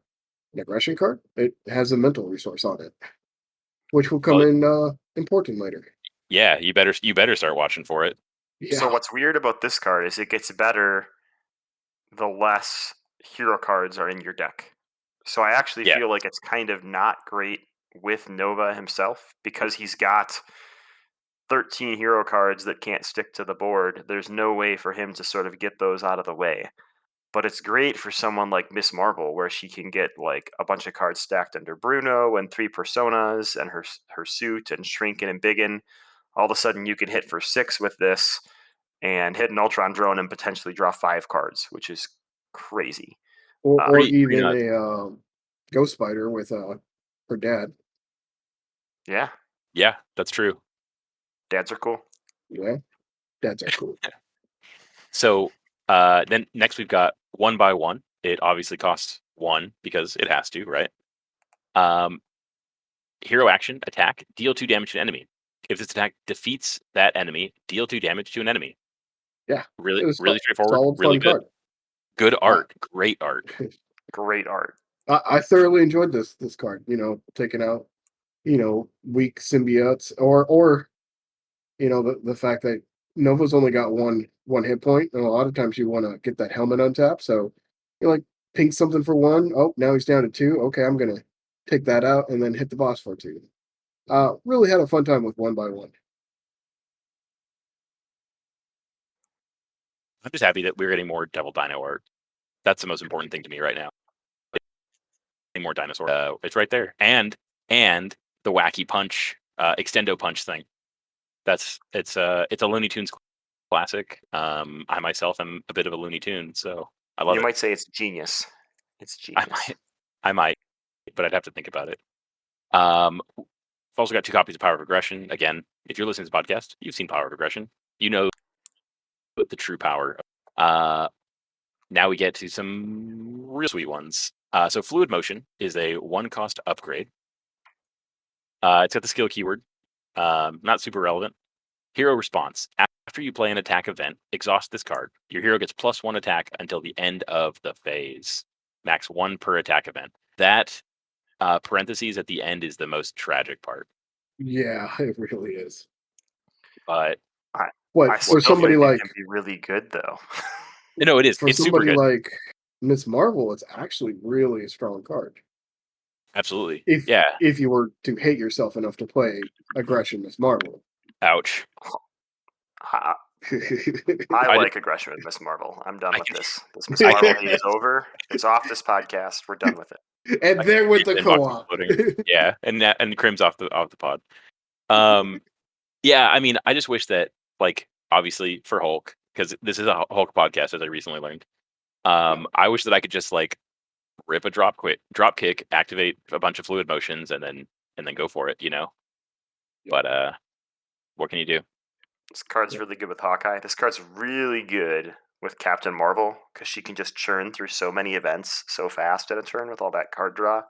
S2: aggression card. It has a mental resource on it, which will come
S3: Well,
S2: in important later.
S3: yeah, you better start watching for it.
S1: So
S2: Yeah,
S1: what's weird about this card is it gets better the less hero cards are in your deck. So I actually
S3: Yeah,
S1: feel like it's kind of not great with Nova himself because he's got 13 hero cards that can't stick to the board. There's no way for him to sort of get those out of the way. but it's great for someone like Miss Marvel, where she can get like a bunch of cards stacked under Bruno and 3 personas and her suit and shrinking and biggin. All of a sudden, you can hit for 6 with this and hit an Ultron drone and potentially draw 5 cards, which is crazy.
S2: Or
S3: Pretty
S2: even
S3: nuts.
S2: a Ghost Spider with her dad.
S1: Yeah,
S3: Yeah, that's true.
S1: dads are cool.
S2: Yeah, dads are cool.
S3: So then next we've got 1 by 1. It obviously costs 1 because it has to, right? Hero action, attack, deal 2 damage to an enemy. If this attack defeats that enemy, deal 2 damage to an enemy.
S2: Yeah,
S3: Really,
S2: it was
S3: really straightforward,
S2: solid,
S3: really
S2: fun
S3: good.
S2: card.
S3: Good art, great art.
S1: Great art.
S2: I thoroughly enjoyed this card. Taking out weak symbiotes, or the fact that Nova's only got one hit point, and a lot of times you want to get that helmet untap. So like ping something for 1. Oh, now he's down to 2. Okay, I'm gonna take that out and then hit the boss for 2. Really had a fun time with 1 by 1.
S3: I'm just happy that we're getting more Devil Dino art. That's the most important thing to me right now. Getting more dinosaur. It's right there, and the wacky punch, extendo punch thing. It's a Looney Tunes classic. I myself am a bit of a Looney Tune, so I love
S1: You
S3: it.
S1: might say it's genius. It's
S3: I
S1: genius.
S3: I might, but I'd have to think about it. We've also got 2 copies of Power of Aggression. Again, if you're listening to this podcast, you've seen Power of Aggression. You know the true power. Now we get to some real sweet ones. So Fluid Motion is a 1 cost upgrade. It's got the skill keyword. Not super relevant. Hero response. After you play an attack event, exhaust this card. Your hero gets +1 attack until the end of the phase. Max 1 per attack event. That parentheses at the end is the most tragic part.
S2: Yeah, it really is.
S3: But
S1: I
S2: What
S1: I
S2: for
S1: still
S2: somebody
S1: think it
S2: like
S1: can be really good though.
S3: no, it is.
S2: for
S3: It's super
S2: somebody
S3: good.
S2: like Miss Marvel, it's actually really a strong card.
S3: Absolutely.
S2: If
S3: Yeah.
S2: if you were to hate yourself enough to play Aggression Miss Marvel.
S3: Ouch.
S1: I, I
S3: I,
S1: like aggression with Miss Marvel. I'm done
S3: I
S1: with
S3: can,
S1: this. This Miss Marvel hate is over. It's off this podcast. We're done with it.
S2: And
S3: I can
S2: there with
S3: read
S2: the
S3: the inbox
S2: co-op.
S3: exploding. Yeah, and Crim's off the pod. Yeah, I mean, I just wish that, like, obviously for Hulk, because this is a Hulk podcast, as I recently learned.
S2: Yeah.
S3: I wish that I could just like rip a drop kick, activate a bunch of fluid motions, and then go for it, But what can you do?
S1: This card's
S2: Yeah.
S1: really good with Hawkeye. This card's really good with Captain Marvel because she can just churn through so many events so fast in a turn with all that card draw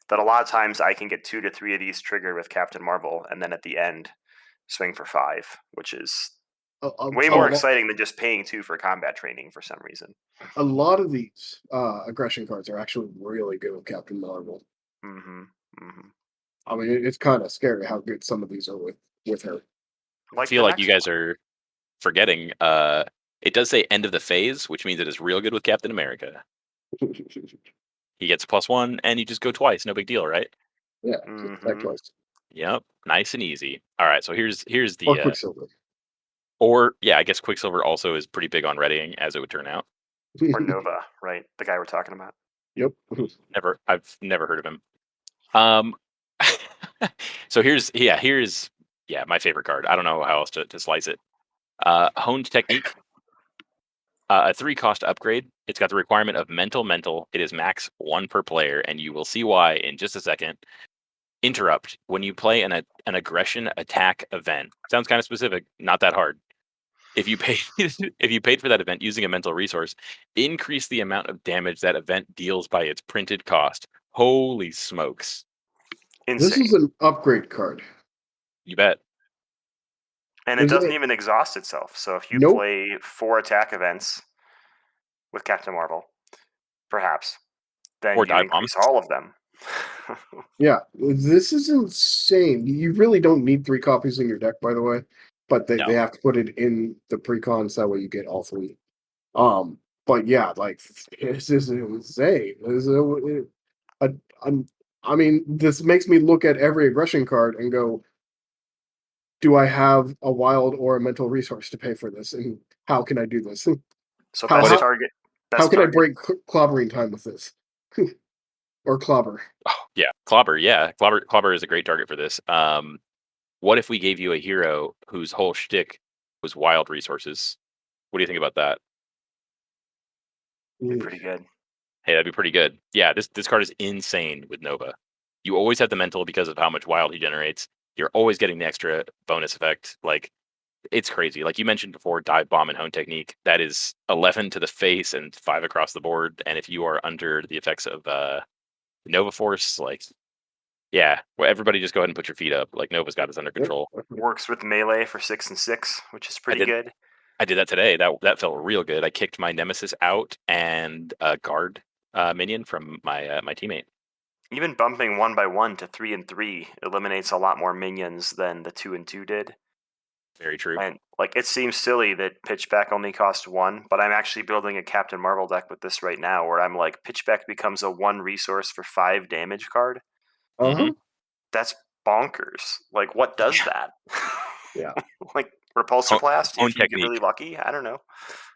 S1: that a lot of times I can get 2 to 3 of these triggered with Captain Marvel and then at the end swing for 5, which is
S2: A, a,
S1: way
S2: a,
S1: more
S2: lo-
S1: exciting than just paying 2 for combat training for some reason.
S2: a lot of these aggression cards are actually really good with Captain Marvel.
S1: Mm-hmm. Mm-hmm.
S2: I mean, it's kind of scary how good some of these are with her.
S3: I
S1: Like
S3: feel
S1: the
S3: like you
S1: next
S3: guys
S1: one.
S3: are forgetting. It does say end of the phase, which means it is real good with Captain America. He gets +1, and you just go twice. No big deal, right?
S2: Yeah, just attack
S1: Mm-hmm.
S2: twice.
S3: Yep, nice and easy. All right, so here's
S2: Or
S3: the
S2: Quicksilver.
S3: or yeah, I guess Quicksilver also is pretty big on readying, as it would turn out.
S1: Or Nova, right? The guy we're talking about.
S2: Yep.
S3: I've never heard of him. Um, so here's my favorite card. I don't know how else to slice it. Honed Technique, a 3 cost upgrade. It's got the requirement of mental. It is max 1 per player, and you will see why in just a second. Interrupt when you play an aggression attack event. Sounds kind of specific, not that hard. If you pay if you paid for that event using a mental resource, increase the amount of damage that event deals by its printed cost. Holy smokes.
S2: This is
S1: Insane.
S2: an upgrade card.
S3: You bet.
S1: And it
S2: Is
S1: doesn't
S2: it?
S1: even exhaust itself. So if you
S2: Nope.
S1: play 4 attack events with Captain Marvel, perhaps, then
S3: Or
S1: you
S3: dive bomb.
S1: increase all of them.
S2: Yeah, this is insane. You really don't need 3 copies in your deck, by the way, but they
S3: No.
S2: have to put it in the precons that way you get all 3. But yeah, like this is insane. A, a, I mean, this makes me look at every aggression card and go, do I have a wild or a mental resource to pay for this, and how can I do this?
S1: So
S2: How
S3: What
S1: best
S3: if
S2: how
S1: target
S2: How
S1: Best
S2: can I
S1: target.
S2: break clobbering time with this? Or clobber?
S3: Oh, yeah, Clobber. Yeah, Clobber is a great target for this. What if we gave you a hero whose whole shtick was wild resources? What do you think about that?
S1: Be
S2: Mm.
S1: pretty good.
S3: Hey, that'd be pretty good. Yeah, this card is insane with Nova. You always have the mental because of how much wild he generates. You're always getting the extra bonus effect. Like it's crazy. Like you mentioned before, dive bomb and hone technique. That is 11 to the face and 5 across the board. And if you are under the effects of Nova Force, like yeah, well, everybody just go ahead and put your feet up. Like Nova's got us under
S2: Yep.
S3: control.
S1: Works with melee for 6 and 6, which is
S3: I
S1: pretty
S3: did
S1: good.
S3: I did that today. That felt real good. I kicked my nemesis out and a guard minion from my teammate.
S1: Even bumping 1 by 1 to 3 and 3 eliminates a lot more minions than the 2 and 2 did.
S3: Very true.
S1: And like it seems silly that pitchback only costs 1, but I'm actually building a Captain Marvel deck with this right now where I'm like pitchback becomes a 1 resource for 5 damage card.
S3: Hmm.
S2: Uh-huh.
S1: That's bonkers. Like what does
S3: Yeah.
S1: that?
S2: Yeah.
S1: Like repulsor blast
S3: Hone
S1: if you get really
S3: technique.
S1: lucky? I don't know.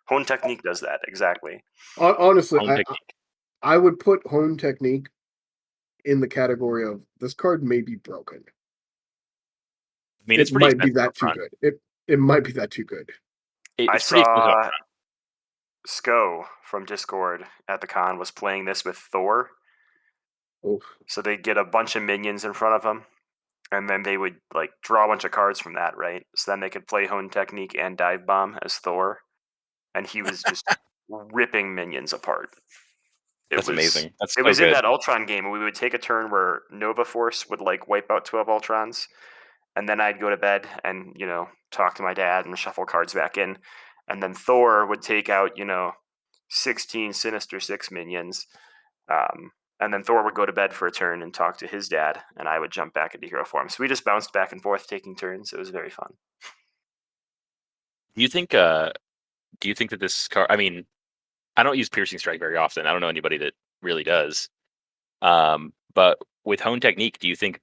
S1: Hone technique does that exactly.
S2: Honestly,
S3: Hone technique.
S2: I would put home technique in the category of this card may be broken.
S3: I mean, it's
S2: It
S3: pretty
S2: might be
S3: expensive
S2: that
S3: up
S2: too
S3: front.
S2: good. It might be that too good.
S1: I
S3: It's pretty expensive up
S1: saw
S3: front.
S1: Sko from Discord at the con was playing this with Thor.
S2: Oh,
S1: So they'd get a bunch of minions in front of them, and then they would like draw a bunch of cards from that, right? So then they could play Hone Technique and Dive Bomb as Thor, and he was just ripping minions apart. It
S3: That's
S1: was
S3: amazing. That's
S1: it
S3: so
S1: was in
S3: good.
S1: that Ultron game, and we would take a turn where Nova Force would like wipe out 12 Ultrons, and then I'd go to bed and talk to my dad and shuffle cards back in, and then Thor would take out 16 Sinister Six minions, um, and then Thor would go to bed for a turn and talk to his dad, and I would jump back into hero form. So we just bounced back and forth taking turns. It was very fun.
S3: Do you think? Do you think that this car? I mean, I don't use piercing strike very often. I don't know anybody that really does. But with hone technique, do you think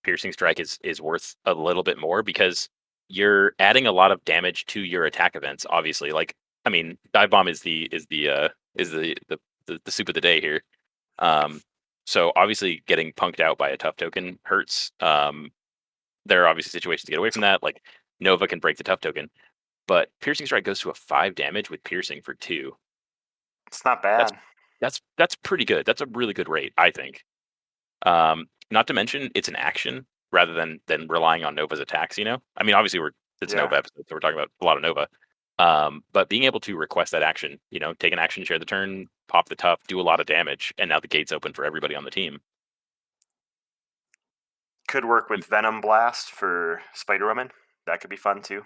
S3: piercing strike is worth a little bit more because you're adding a lot of damage to your attack events? Obviously, like I mean, dive bomb is the soup of the day here. Um, so obviously, getting punked out by a tough token hurts. There are obviously situations to get away from that. Like Nova can break the tough token, but piercing strike goes to a 5 damage with piercing for 2.
S1: It's not
S3: That's
S1: bad.
S3: that's pretty good. That's a really good rate, I think. Not to mention it's an action rather than relying on Nova's attacks. I mean, obviously it's a
S1: Yeah.
S3: Nova episode, so we're talking about a lot of Nova. But being able to request that action, take an action, share the turn, pop the tough, do a lot of damage, and now the gate's open for everybody on the team.
S1: Could work with Venom Blast for Spider Woman. That could be fun too.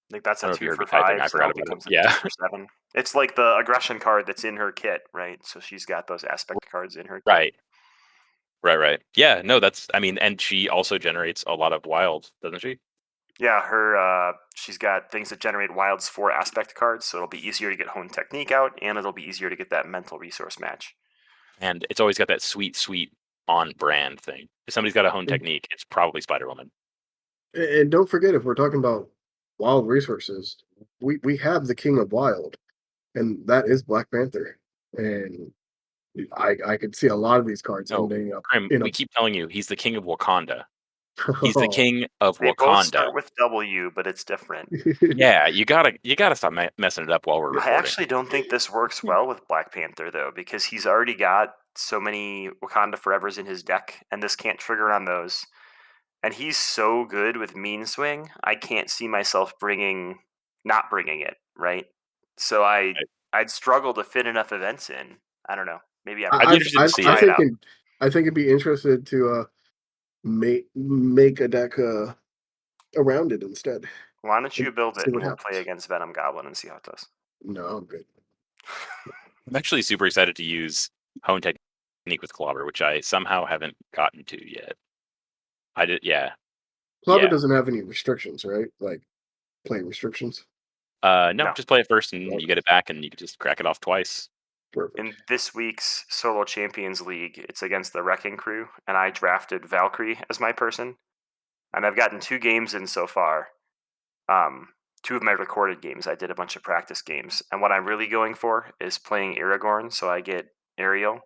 S1: I think that's
S3: I
S1: a
S3: don't know if you
S1: 2
S3: heard
S1: for
S3: me typing.
S1: 5,
S3: I
S1: so
S3: forgot
S1: now
S3: about it.
S1: becomes a
S3: Yeah,
S1: 2 for 7. It's like the aggression card that's in her kit, right? So she's got those aspect cards in her kit.
S3: right, right. Yeah, no, that's. I mean, and she also generates a lot of wild, doesn't she?
S1: Yeah, she's got things that generate wilds for aspect cards, so it'll be easier to get Hone Technique out, and it'll be easier to get that mental resource match.
S3: And it's always got that sweet on brand thing. If somebody's got a hone technique, it's probably Spider Woman.
S2: and don't forget, if we're talking about wild resources, we have the King of Wild, and that is Black Panther. And I could see a lot of these cards
S3: No,
S2: ending up
S3: Grim,
S2: in a
S3: we keep telling you he's the king of Wakanda. He's the king of
S1: They both
S3: Wakanda.
S1: start with W, but it's different.
S3: Yeah, you gotta stop messing it up while we're
S1: I
S3: recording.
S1: actually don't think this works well with Black Panther though, because he's already got so many Wakanda Forevers in his deck, and this can't trigger on those. And he's so good with Mean Swing, I can't see myself not bringing it, right? So
S3: Right?
S1: I'd struggle to fit enough events in. I don't know. Maybe I'm
S3: I'd be
S1: wrong.
S3: interested to see
S1: I'll
S2: I
S1: try it
S3: it.
S2: think
S1: out.
S2: I think it'd be interested to make a deck around it instead.
S1: Why don't
S2: And
S1: you build
S2: see
S1: it
S2: what
S1: and we'll play
S2: happens.
S1: against Venom Goblin and see how it does.
S2: No, I'm good.
S3: I'm actually super excited to use hone technique with Clobber, which I somehow haven't gotten to yet. I did, yeah,
S2: Clobber
S3: yeah.
S2: doesn't have any restrictions, right? Like playing restrictions.
S3: No,
S1: No.
S3: just play it first, and
S2: Oh,
S3: you get it back, and you can just crack it off twice.
S2: perfect.
S1: In this week's Solo Champions League, it's against the Wrecking Crew, and I drafted Valkyrie as my person. And I've gotten 2 games in so far. Um, 2 of my recorded games, I did a bunch of practice games, and what I'm really going for is playing Aragorn, so I get aerial,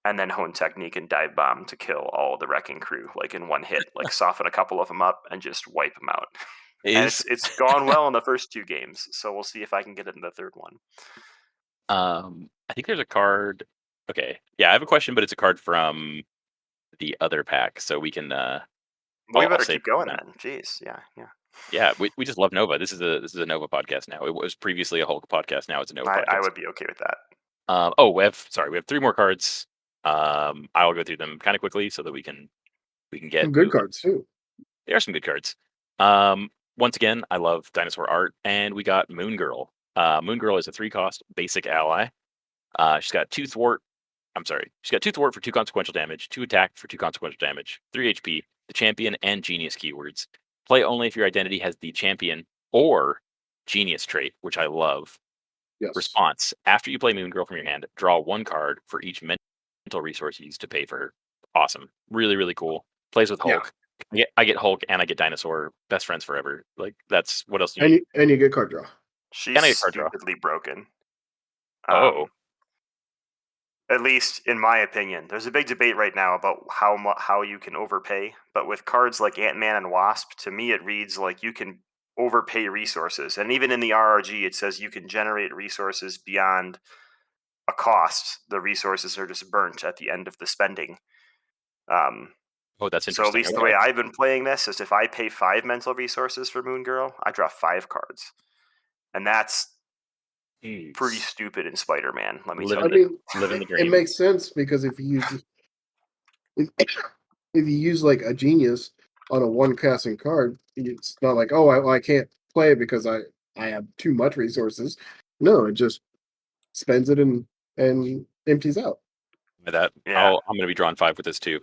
S1: and then hone technique and dive bomb to kill all the wrecking crew, like, in one hit, like, soften a couple of them up and just wipe them out. And
S3: Is
S1: it's gone well in the first 2 games, so we'll see if I can get it in the 3rd one.
S3: I think there's a card. Okay, yeah, I have a question, but it's a card from the other pack, so we can.
S1: Well, we
S3: I'll
S1: better
S3: save
S1: keep
S3: it for
S1: going
S3: then.
S1: then. Jeez, yeah, yeah.
S3: Yeah, we just love Nova. This is a Nova podcast now. It was previously a Hulk podcast. Now it's a Nova
S1: I
S3: podcast.
S1: would be okay with that.
S3: Oh, we have 3 more cards. I will go through them kind of quickly so that we can get
S2: Some good
S3: moving.
S2: cards too.
S3: There are some good cards. Once again, I love dinosaur art, and we got Moon Girl. Moon Girl is a 3-cost basic ally. She's got 2 thwart. I'm sorry. She's got 2 thwart for 2 consequential damage, 2 attack for 2 consequential damage, 3 HP, the champion and genius keywords. Play only if your identity has the champion or genius trait, which I love.
S2: Yes.
S3: Response: after you play Moon Girl from your hand, draw 1 card for each mental resource used to pay for her. Awesome. Really, really cool. Plays with
S2: Yeah.
S3: Hulk. I get Hulk and I get Dinosaur. Best friends forever. Like, that's what else do you
S2: And
S3: need?
S2: you get card draw.
S1: She's
S3: And I get card draw.
S1: stupidly broken.
S3: Oh,
S1: At least in my opinion. There's a big debate right now about how you can overpay, but with cards like Ant-Man and Wasp, to me it reads like you can overpay resources. And even in the RRG, it says you can generate resources beyond a cost. The resources are just burnt at the end of the spending. Um,
S3: oh, that's
S1: so at
S3: interesting.
S1: least the
S3: Okay.
S1: way I've been playing this is if I pay 5 mental resources for Moon Girl, I draw 5 cards. And that's pretty
S3: Jeez.
S1: stupid in Spider-Man, let me tell
S2: I
S3: Living
S1: you.
S3: the
S2: mean,
S3: living the
S2: it
S3: dream.
S2: makes sense because if, if you use like a genius on a one casting card, it's not like, oh, I can't play it because I have too much resources. No, it just spends it and empties out.
S3: By that,
S1: Yeah.
S3: I'm gonna be drawing 5 with this too.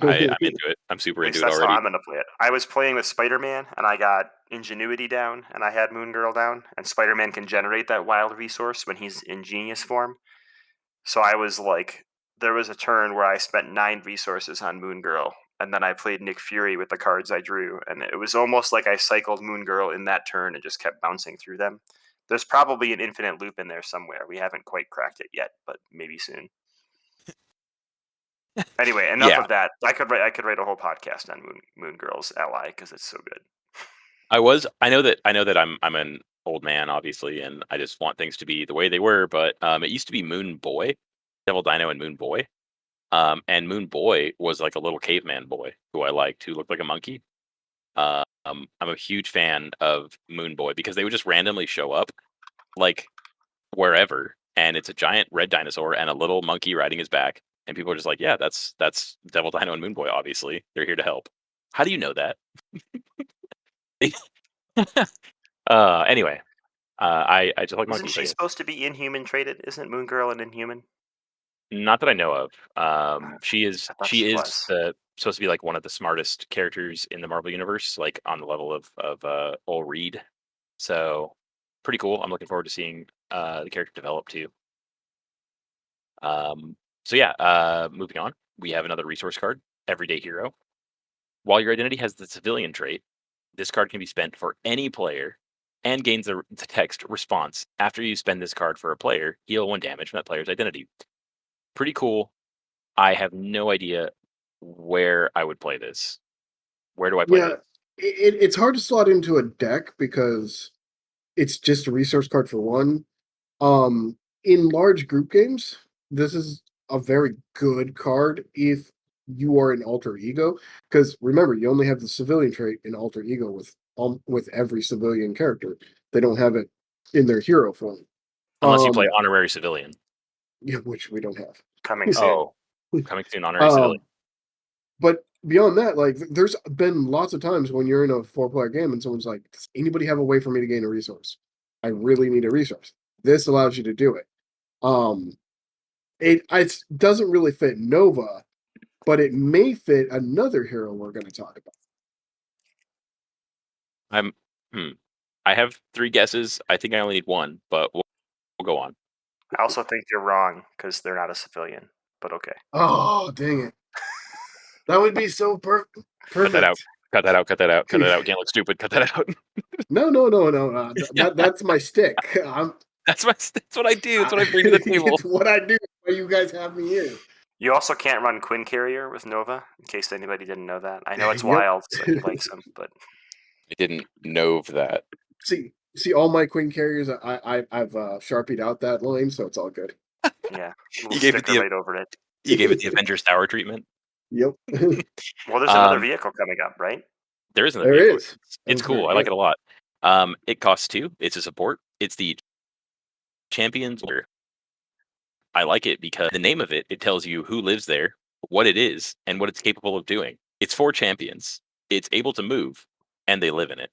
S3: I'm into it. I'm super
S1: At
S3: into
S1: least
S3: it
S1: that's how
S3: already.
S1: I'm gonna play it. I was playing with Spider-Man, and I got Ingenuity down, and I had Moon Girl down, and Spider-Man can generate that wild resource when he's in Genius form. So I was like, there was a turn where I spent 9 resources on Moon Girl, and then I played Nick Fury with the cards I drew, and it was almost like I cycled Moon Girl in that turn and just kept bouncing through them. There's probably an infinite loop in there somewhere. We haven't quite cracked it yet, but maybe soon. Anyway, enough
S3: Yeah,
S1: of that. I could write a whole podcast on Moon Girl's ally because it's so good.
S3: I know that I'm an old man, obviously, and I just want things to be the way they were. But it used to be Moon Boy, Devil Dino, and Moon Boy. And Moon Boy was like a little caveman boy who I liked, who looked like a monkey. I'm a huge fan of Moon Boy because they would just randomly show up like wherever, and it's a giant red dinosaur and a little monkey riding his back, and people are just like, yeah, that's Devil Dino and Moon Boy. Obviously, they're here to help. How do you know that? Anyway, I just like
S1: Wasn't
S3: monkeys, I
S1: she
S3: guess.
S1: supposed to be Inhuman traded? Isn't Moon Girl an Inhuman?
S3: Not that I know of. She is
S1: I thought
S3: she
S1: she
S3: is
S1: was.
S3: supposed to be like one of the smartest characters in the Marvel universe, like on the level of Ol Reed. So pretty cool. I'm looking forward to seeing the character develop too. So yeah, moving on. We have another resource card, Everyday Hero. While your identity has the civilian trait, this card can be spent for any player and gains the text response. After you spend this card for a player, heal 1 damage from that player's identity. Pretty cool. I have no idea where I would play this. Where do I play
S2: Yeah,
S3: this?
S2: it's hard to slot into a deck because it's just a resource card for one. In large group games, this is a very good card if you are an alter ego. Because remember, you only have the civilian trait in alter ego with every civilian character. They don't have it in their hero form.
S3: Unless you play
S2: Um,
S3: honorary civilian.
S2: yeah, which we don't have.
S1: Coming soon.
S3: Oh, coming soon, honorary civilian.
S2: um, but beyond that, like there's been lots of times when you're in a four-player game and someone's like, "Does anybody have a way for me to gain a resource? I really need a resource." This allows you to do it. Um, it doesn't really fit Nova, but it may fit another hero we're going to talk about.
S3: I'm. Hmm. I have 3 guesses. I think I only need 1, but we'll go on.
S1: I also think you're wrong because they're not a civilian, but okay.
S2: Oh, dang it! That would be so
S3: Cut that out.
S2: perfect.
S3: Cut that out. Cut that out. Cut that out. Can't look stupid. Cut that out.
S2: No. That's my stick.
S3: That's what I do. That's what I bring to the table.
S2: It's what I do. Why you guys have me here?
S1: You also can't run Quinn Carrier with Nova, in case anybody didn't know that. I know it's
S2: Yep.
S1: wild, so he likes him, but
S3: I didn't know that.
S2: See, all my Queen carriers, I've sharpied out that line, so it's all good.
S1: yeah,
S3: You
S1: little
S3: gave it
S1: sticker
S3: the
S1: right over it.
S3: you gave it the Avengers Tower treatment.
S2: Yep.
S1: Well, there's another
S3: Um,
S1: vehicle coming up, right?
S3: there is another
S2: There
S3: vehicle.
S2: is.
S3: It's
S2: That's
S3: cool.
S2: very
S3: I like
S2: good.
S3: it a lot. It costs 2. It's a support. It's the Champions. I like it because the name of it tells you who lives there, what it is, and what it's capable of doing. It's 4 champions. It's able to move, and they live in it.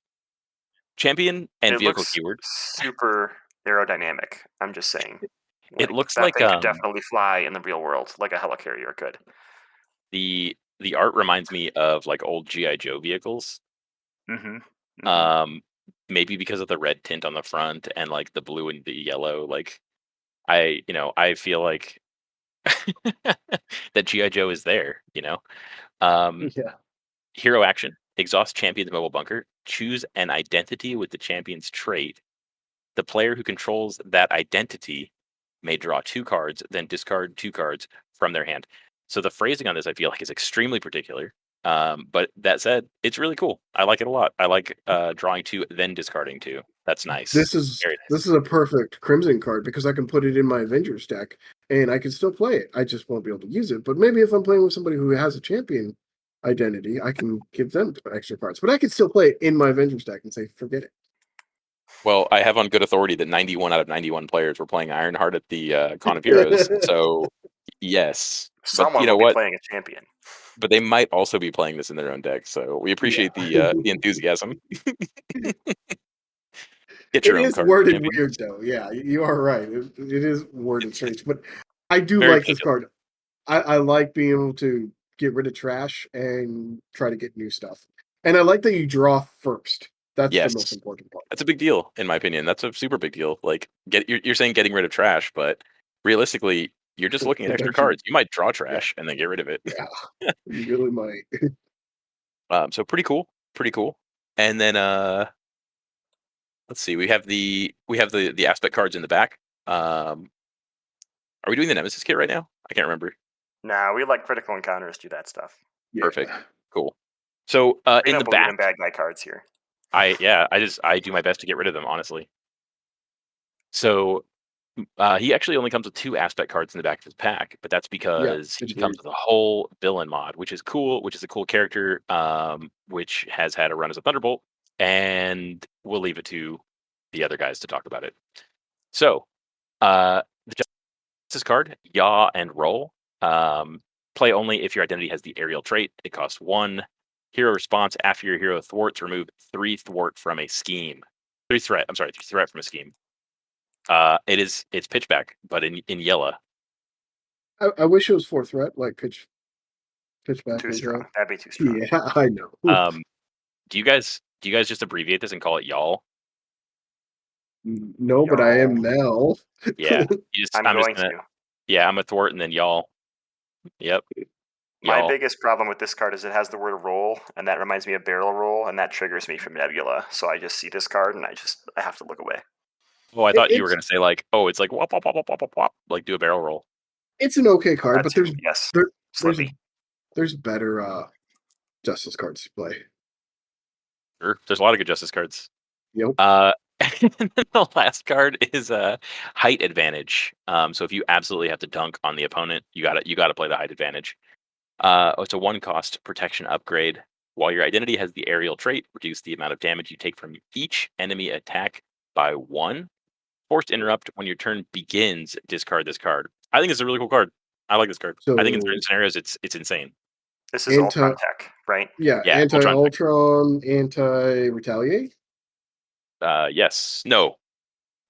S3: Champion and
S1: It
S3: vehicle
S1: looks
S3: keyword.
S1: super aerodynamic. I'm just saying,
S3: It
S1: like
S3: looks
S1: that
S3: like
S1: thing could definitely fly in the real world, like a helicarrier could.
S3: the art reminds me of like old GI Joe vehicles.
S1: Mm-hmm. Mm-hmm.
S3: Um, maybe because of the red tint on the front and like the blue and the yellow. Like I feel like that GI Joe is there. Um,
S2: Yeah.
S3: hero action: exhaust champion's mobile bunker. Choose an identity with the champion's trait. The player who controls that identity may draw 2 cards, then discard 2 cards from their hand. So the phrasing on this, I feel like, is extremely particular. But that said, it's really cool. I like it a lot. I like drawing 2, then discarding 2. That's nice.
S2: This is
S3: Very
S2: this
S3: nice.
S2: is a perfect Crimson card because I can put it in my Avengers deck and I can still play it. I just won't be able to use it. But maybe if I'm playing with somebody who has a champion identity, I can give them extra cards. But I can still play it in my Avengers deck and say, forget it.
S3: Well, I have on good authority that 91 out of 91 players were playing Ironheart at the Con of Heroes. So, yes. But you
S1: Someone
S3: know
S1: will be
S3: what?
S1: playing a champion.
S3: But they might also be playing this in their own deck. So we
S2: Yeah.
S3: appreciate the enthusiasm. Get
S2: It
S3: your own
S2: is
S3: card,
S2: worded
S3: champion.
S2: weird though. Yeah, you are right. It is worded strange, but I do
S3: Very
S2: like this
S3: ridiculous.
S2: card. I like being able to get rid of trash and try to get new stuff. And I like that you draw first. That's the most
S3: Yes.
S2: important part.
S3: That's a big deal, in my opinion. That's a super big deal. Like, you're saying getting rid of trash, but realistically, you're just looking at extra
S2: Eventually,
S3: cards. You might draw
S2: yeah,
S3: trash and then get rid of it.
S2: yeah, you really might.
S3: So pretty cool, pretty cool. And then let's see, we have the aspect cards in the back. Are we doing the Nemesis kit right now? I can't remember.
S1: Nah, we let critical encounters do that stuff.
S2: Yeah.
S3: Perfect, cool. So
S1: We
S3: in
S1: don't
S3: the
S1: believe in
S3: back,
S1: bad guy cards here.
S3: I do my best to get rid of them, honestly. So he actually only comes with 2 aspect cards in the back of his pack, but that's
S2: Yeah,
S3: because he
S2: it's
S3: comes
S2: weird.
S3: with a whole villain mod, which is cool, which is a cool character, which has had a run as a Thunderbolt, and we'll leave it to the other guys to talk about it. So, the Justice card, Yaw and Roll. Play only if your identity has the aerial trait. It costs 1. Hero response: after your hero thwarts, remove 3 thwart from a scheme. 3 threat. I'm sorry, 3 threat from a scheme. It's pitchback, but in yellow.
S2: I wish it was fourth threat, like pitch back
S1: Too
S2: and
S1: strong.
S2: draw.
S1: That'd be too strong.
S2: Yeah, I know.
S3: Um, do you guys just abbreviate this and call it y'all?
S2: No, but I am
S1: Y'all.
S2: now.
S3: Yeah.
S1: I'm
S3: I'm just
S1: going
S3: gonna
S1: to.
S3: yeah, I'm a thwart and then y'all. Yep.
S1: My
S3: Y'all.
S1: biggest problem with this card is it has the word roll, and that reminds me of barrel roll, and that triggers me from Nebula. So I just see this card, and I have to look away.
S3: Oh, I
S2: It,
S3: thought you were
S2: it's
S3: gonna say like, oh, it's like wop wop wop wop wop wop, wop, like do a barrel roll.
S2: it's an okay card,
S1: That
S2: but
S1: too. Yes.
S2: there there's
S1: Slippy.
S2: there's better justice cards to play.
S3: Sure. There's a lot of good justice cards.
S2: Yep.
S3: And then the last card is height advantage. So if you absolutely have to dunk on the opponent, you gotta play the height advantage. It's a 1 cost protection upgrade. While your identity has the aerial trait, reduce the amount of damage you take from each enemy attack by 1. Forced interrupt: when your turn begins, discard this card. I think it's a really cool card. I like this card. I think in certain
S2: So
S3: scenarios it's insane.
S1: This is
S2: anti
S1: Ultron Tech, right?
S2: yeah,
S3: Yeah,
S2: anti
S3: Ultron Tech.
S2: Ultron, anti retaliate.
S3: Yes. No.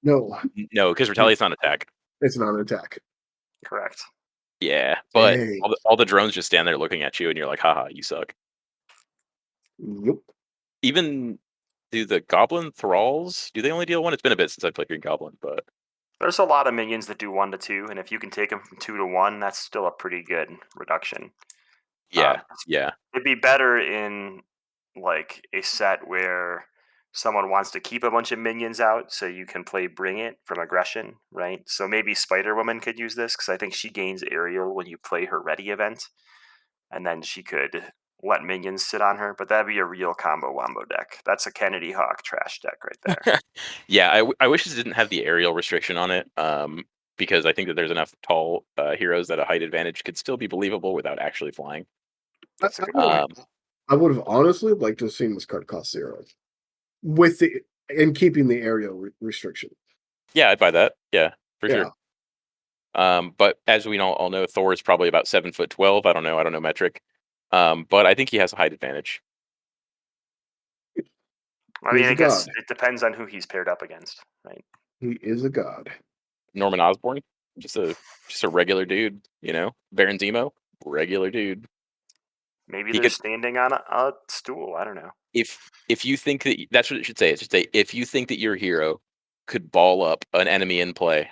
S2: No,
S3: No, because Retaliate's not an attack.
S2: it's not an attack.
S1: Correct.
S3: Yeah, but
S2: Dang.
S3: all the drones just stand there looking at you, and you're like, haha, you suck.
S2: Nope.
S3: Even do the Goblin Thralls, do they only deal 1? It's been a bit since I played Green Goblin, but
S1: There's a lot of minions that do 1 to 2, and if you can take them from 2 to 1, that's still a pretty good reduction.
S3: yeah, yeah.
S1: It'd be better in like a set where someone wants to keep a bunch of minions out, so you can play Bring It from aggression, right? So maybe Spider Woman could use this because I think she gains aerial when you play her ready event, and then she could let minions sit on her. But that'd be a real combo wombo deck. That's a Kennedy Hawk trash deck right there.
S3: Yeah, I wish it didn't have the aerial restriction on it, because I think that there's enough tall heroes that a height advantage could still be believable without actually flying.
S2: I,
S1: That's a
S2: I
S1: good
S2: would have
S1: point.
S3: Um,
S2: I would have honestly liked to have seen this card cost 0 with the and keeping the aerial restriction.
S3: yeah, I'd buy that. Yeah, for sure.
S2: Yeah,
S3: But as we all know, Thor is probably about 7'12". I don't know. I don't know metric. But I think he has a height advantage.
S1: I
S2: he
S1: mean,
S2: is
S1: I
S2: a
S1: guess
S2: god.
S1: it depends on who he's paired up against, right?
S2: He is a god.
S3: Norman Osborn, just a regular dude. Baron Zemo, regular dude.
S1: Maybe
S3: He
S1: they're
S3: could
S1: standing on a stool. I don't know.
S3: if you think that that's what it should say. It should say if you think that your hero could ball up an enemy in play,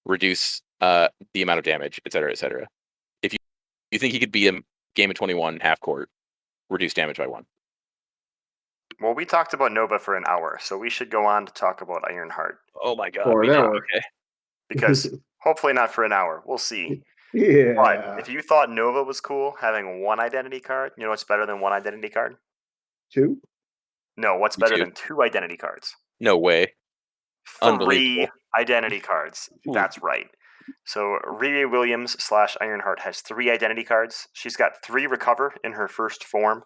S3: reduce the amount of damage, et cetera, et cetera. If you think he could beat him game of 21 half court, reduce damage by 1.
S1: Well, we talked about Nova for an hour, so we should go on to talk about Ironheart
S3: Oh my god,
S2: For
S3: we
S2: an
S3: did.
S2: hour.
S3: Okay.
S1: because hopefully not for an hour. We'll see. But
S2: Yeah.
S1: if you thought Nova was cool, having one identity card, you know what's better than one identity card?
S2: 2?
S1: No, what's
S3: Me
S1: better
S3: too.
S1: than two identity cards?
S3: No way.
S1: Three
S3: Unbelievable.
S1: identity cards.
S3: Ooh.
S1: That's right. So Riri Williams slash Ironheart has three identity cards. She's got three recover in her first form.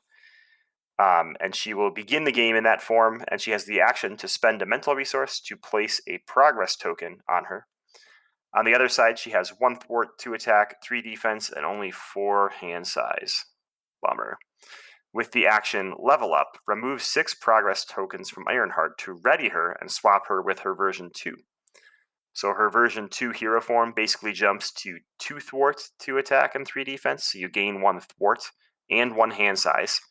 S1: And she will begin the game in that form, and she has the action to spend a mental resource to place a progress token on her. On the other side, she has one thwart, two attack, three defense, and only four hand size. Bummer. With the action Level Up, remove six progress tokens from Ironheart to ready her and swap her with her version 2. So her version 2 hero form basically jumps to two thwart, two attack, and three defense, so you gain one thwart and one hand size,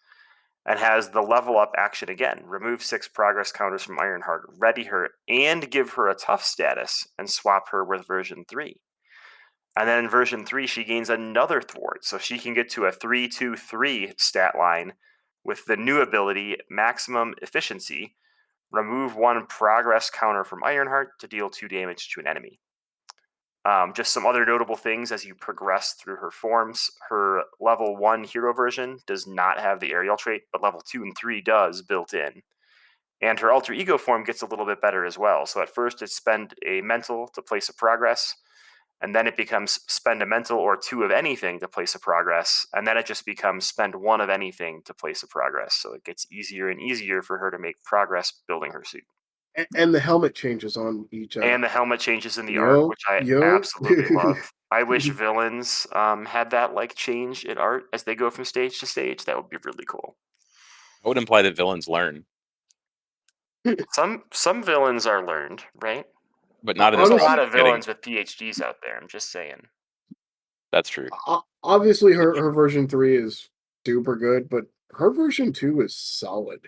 S1: and has the level up action again. Remove six progress counters from Ironheart, ready her, and give her a tough status, and swap her with version 3. And then in version 3, she gains another thwart, so she can get to a 3-2-3 stat line with the new ability Maximum Efficiency. Remove one progress counter from Ironheart to deal 2 damage to an enemy. Just some other notable things as you progress through her forms. Her level 1 hero version does not have the aerial trait, but level 2 and 3 does built in. And her alter ego form gets a little bit better as well. So at first it's spend a mental to place a progress, and then it becomes spend a mental or two of anything to place a progress, and then it just becomes spend one of anything to place a progress. So it gets easier and easier for her to make progress building her suit.
S2: And the helmet changes on each
S1: And the helmet changes in the art,
S2: yo,
S1: which I
S2: yo.
S1: absolutely love. I wish villains had that like change in art as they go from stage to stage. That would be really cool.
S3: I would imply that villains learn,
S1: Some villains are learned, right?
S3: but not in
S1: There's
S3: this
S1: a
S3: case.
S1: lot
S2: Honestly,
S1: of
S3: Getting
S1: villains with PhDs out there. I'm just saying.
S3: that's true.
S2: obviously her version 3 is super good, but her version 2 is solid.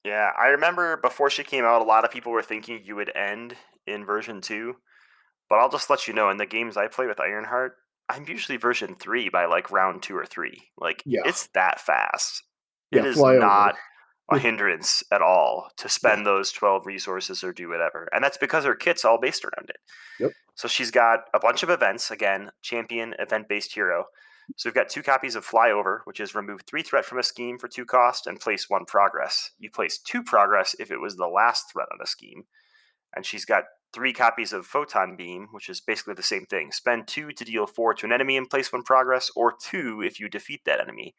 S1: Yeah, I remember before she came out, a lot of people were thinking you would end in version 2, but I'll just let you know in the games I play with Ironheart, I'm usually version 3 by like round 2 or 3. Like,
S2: Yeah.
S1: it's that fast. It
S2: Yeah,
S1: is
S2: flyover.
S1: not a hindrance at all to
S2: Yeah.
S1: spend those 12 resources or do whatever. And that's because her kit's all based around it.
S2: Yep.
S1: So she's got a bunch of events, again, champion, event based hero. So we've got two copies of Flyover, which is remove 3 threat from a scheme for 2 cost and place 1 progress. You place 2 progress if it was the last threat on a scheme. And she's got 3 copies of Photon Beam, which is basically the same thing. Spend 2 to deal 4 to an enemy and place 1 progress, or 2 if you defeat that enemy.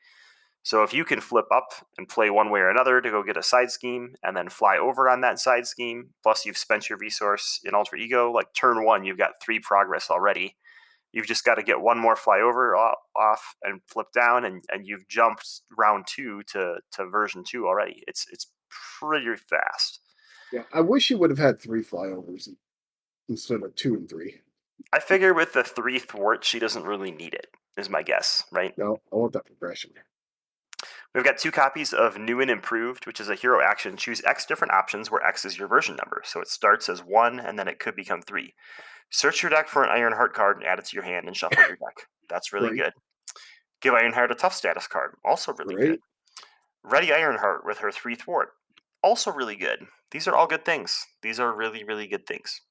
S1: So if you can flip up and play one way or another to go get a side scheme and then fly over on that side scheme, plus you've spent your resource in alter ego, like turn 1, you've got 3 progress already. You've just got to get one more flyover off and flip down, and you've jumped round 2 to version 2 already. It's pretty fast.
S2: Yeah. I wish you would have had 3 flyovers instead of 2 and 3.
S1: I figure with the 3 thwart, she doesn't really need it, is my guess, right?
S2: No, I want that progression.
S1: We've got 2 copies of New and Improved, which is a hero action. Choose X different options where X is your version number. So it starts as 1 and then it could become 3. Search your deck for an Ironheart card and add it to your hand and shuffle your deck. That's really
S2: Right.
S1: good. Give Ironheart a tough status card. Also really good.
S2: Right.
S1: Ready Ironheart with her 3 thwart. Also really good. These are all good things. These are really, really good things.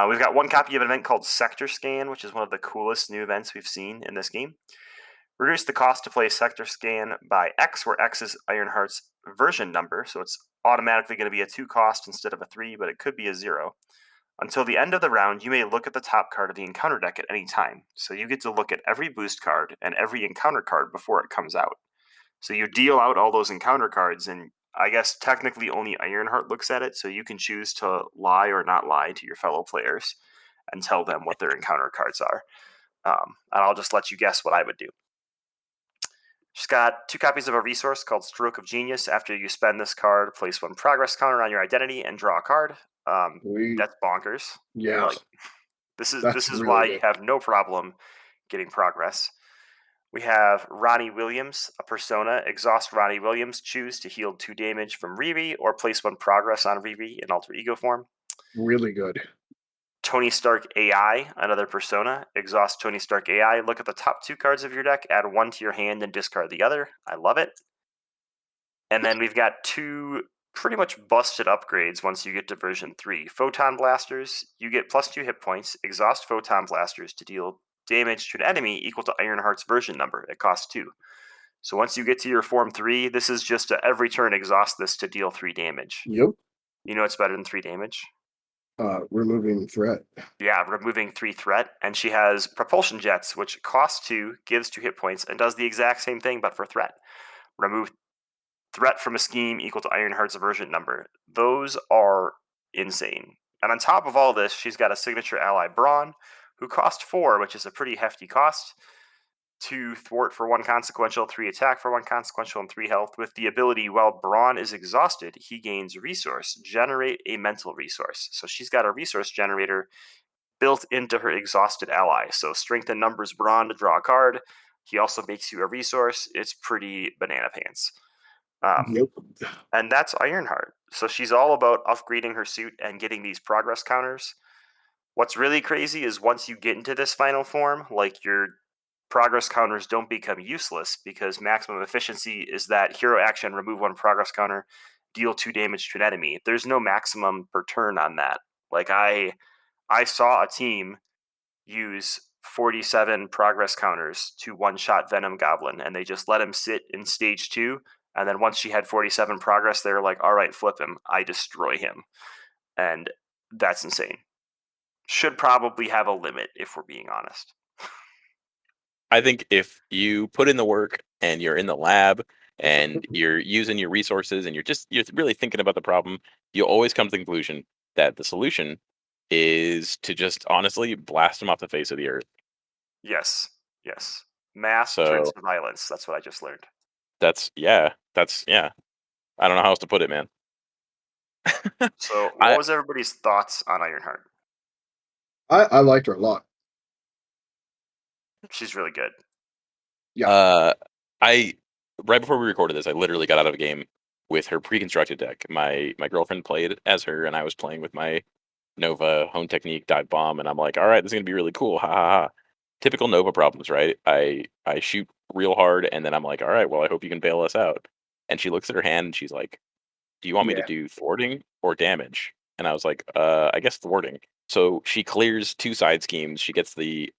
S1: We've got one copy of an event called Sector Scan, which is one of the coolest new events we've seen in this game. Reduce the cost to play Sector Scan by X, where X is Ironheart's version number, so it's automatically going to be a 2 cost instead of a 3, but it could be a 0. Until the end of the round, you may look at the top card of the encounter deck at any time. So you get to look at every boost card and every encounter card before it comes out. So you deal out all those encounter cards, and I guess technically only Ironheart looks at it, so you can choose to lie or not lie to your fellow players and tell them what their encounter cards are. And I'll just let you guess what I would do. She's got 2 copies of a resource called Stroke of Genius. After you spend this card, place 1 progress counter on your identity and draw a card.
S2: We
S1: That's bonkers.
S2: yeah,
S1: Like this
S2: that's
S1: is
S2: really
S1: why you
S2: good.
S1: have no problem getting progress. We have Ronnie Williams, a persona. Exhaust Ronnie Williams. Choose to heal 2 damage from Riri or place 1 progress on Riri in alter ego form.
S2: Really good.
S1: Tony Stark AI, another persona. Exhaust Tony Stark AI. Look at the top 2 cards of your deck, add 1 to your hand, and discard the other. I love it. And then we've got 2 pretty much busted upgrades once you get to version 3. Photon Blasters. You get +2 hit points. Exhaust Photon Blasters to deal damage to an enemy equal to Ironheart's version number. It costs 2. So once you get to your form 3, this is just every turn exhaust this to deal 3 damage.
S2: Yep.
S1: You know it's better than 3 damage?
S2: Removing threat.
S1: Yeah, removing 3 threat. And she has Propulsion Jets, which costs 2, gives 2 hit points, and does the exact same thing but for threat. Remove threat from a scheme equal to Ironheart's version number. Those are insane. And on top of all this, she's got a signature ally, Brawn, who cost 4, which is a pretty hefty cost. 2 thwart for 1 consequential, 3 attack for 1 consequential, and 3 health. With the ability, while Brawn is exhausted, he gains resource. Generate a mental resource. So she's got a resource generator built into her exhausted ally. So strength and numbers Brawn to draw a card. He also makes you a resource. It's pretty banana pants.
S2: Yep.
S1: And that's Ironheart. So she's all about upgrading her suit and getting these progress counters. What's really crazy is once you get into this final form, like your progress counters don't become useless because maximum efficiency is that hero action, remove 1 progress counter, deal 2 damage to an enemy. There's no maximum per turn on that. Like I saw a team use 47 progress counters to one-shot Venom Goblin, and they just let him sit in stage 2, and then once she had 47 progress, they were like, all right, flip him. I destroy him. And that's insane. Should probably have a limit, if we're being honest.
S3: I think if you put in the work and you're in the lab and you're using your resources and you're really thinking about the problem, you'll always come to the conclusion that the solution is to just honestly blast them off the face of the earth.
S1: Yes, yes. Mass turns
S3: So
S1: to violence. That's what I just learned.
S3: that's I don't know how else to put it, man.
S1: So, what
S3: I
S1: was everybody's thoughts on Ironheart?
S2: I liked her a lot.
S1: She's really good.
S2: Yeah.
S3: uh I right before we recorded this, I literally got out of a game with her pre-constructed deck. My girlfriend played as her, and I was playing with my Nova Home Technique Dive Bomb, and I'm like, all right, this is gonna be really cool. Ha ha ha. Typical Nova problems, right? I shoot real hard, and then I'm like, all right, well, I hope you can bail us out. And she looks at her hand, and she's like, do you want me to
S2: Yeah.
S3: do thwarting or damage? And I was like, I guess thwarting. So she clears 2 side schemes. She gets the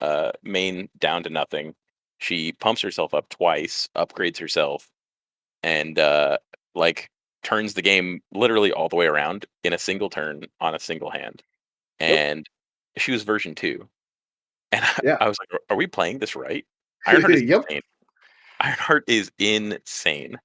S3: main down to nothing. She pumps herself up twice, upgrades herself, and like turns the game literally all the way around in a single turn on a single hand.
S2: Yep.
S3: And she was version 2. And
S2: Yeah.
S3: I was like, are we playing this right? Ironheart is
S2: Yep.
S3: insane. Ironheart is insane.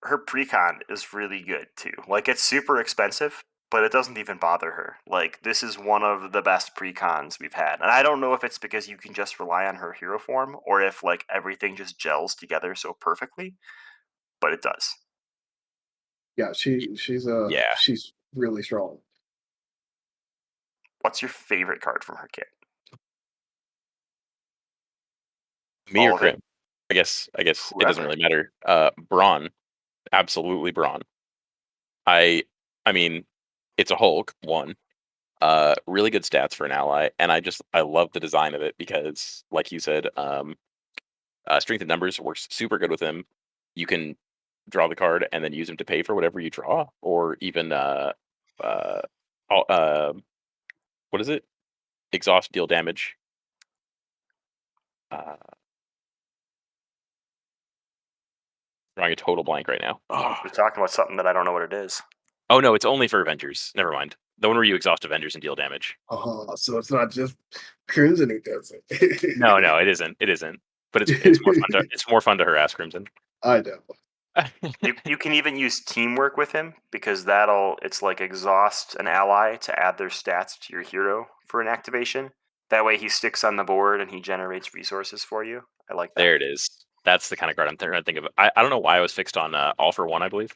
S1: Her precon is really good too. Like it's super expensive, but it doesn't even bother her. Like this is one of the best precons we've had. And I don't know if it's because you can just rely on her hero form or if like everything just gels together so perfectly, but it does.
S2: Yeah.
S3: Y- Yeah.
S2: She's really strong.
S1: What's your favorite card from her kit?
S3: Me or
S1: All of it?
S3: Crim? I guess it doesn't
S1: Whoever.
S3: really matter. Brawn, absolutely Brawn. I I mean, it's a Hulk, one. Really good stats for an ally, and I love the design of it because, like you said, strength and numbers works super good with him. you can draw the card and then use them to pay for whatever you draw, or even uh, what is it? Exhaust, deal damage. Uh, Drawing a total blank right now.
S1: You're talking about something that I don't know what it is.
S3: Oh no, it's only for Avengers. Never mind. The one where you exhaust Avengers and deal damage.
S2: Oh, so it's not just Crimson who does
S3: No,
S2: it.
S3: no, it isn't. It isn't. But it's more fun to harass Crimson.
S2: I know.
S1: You can even use teamwork with him because it's like exhaust an ally to add their stats to your hero for an activation. That way he sticks on the board and he generates resources for you. I like that.
S3: There it is. That's the kind of card I'm trying to think of. I don't know why I was fixed on All for One, I believe.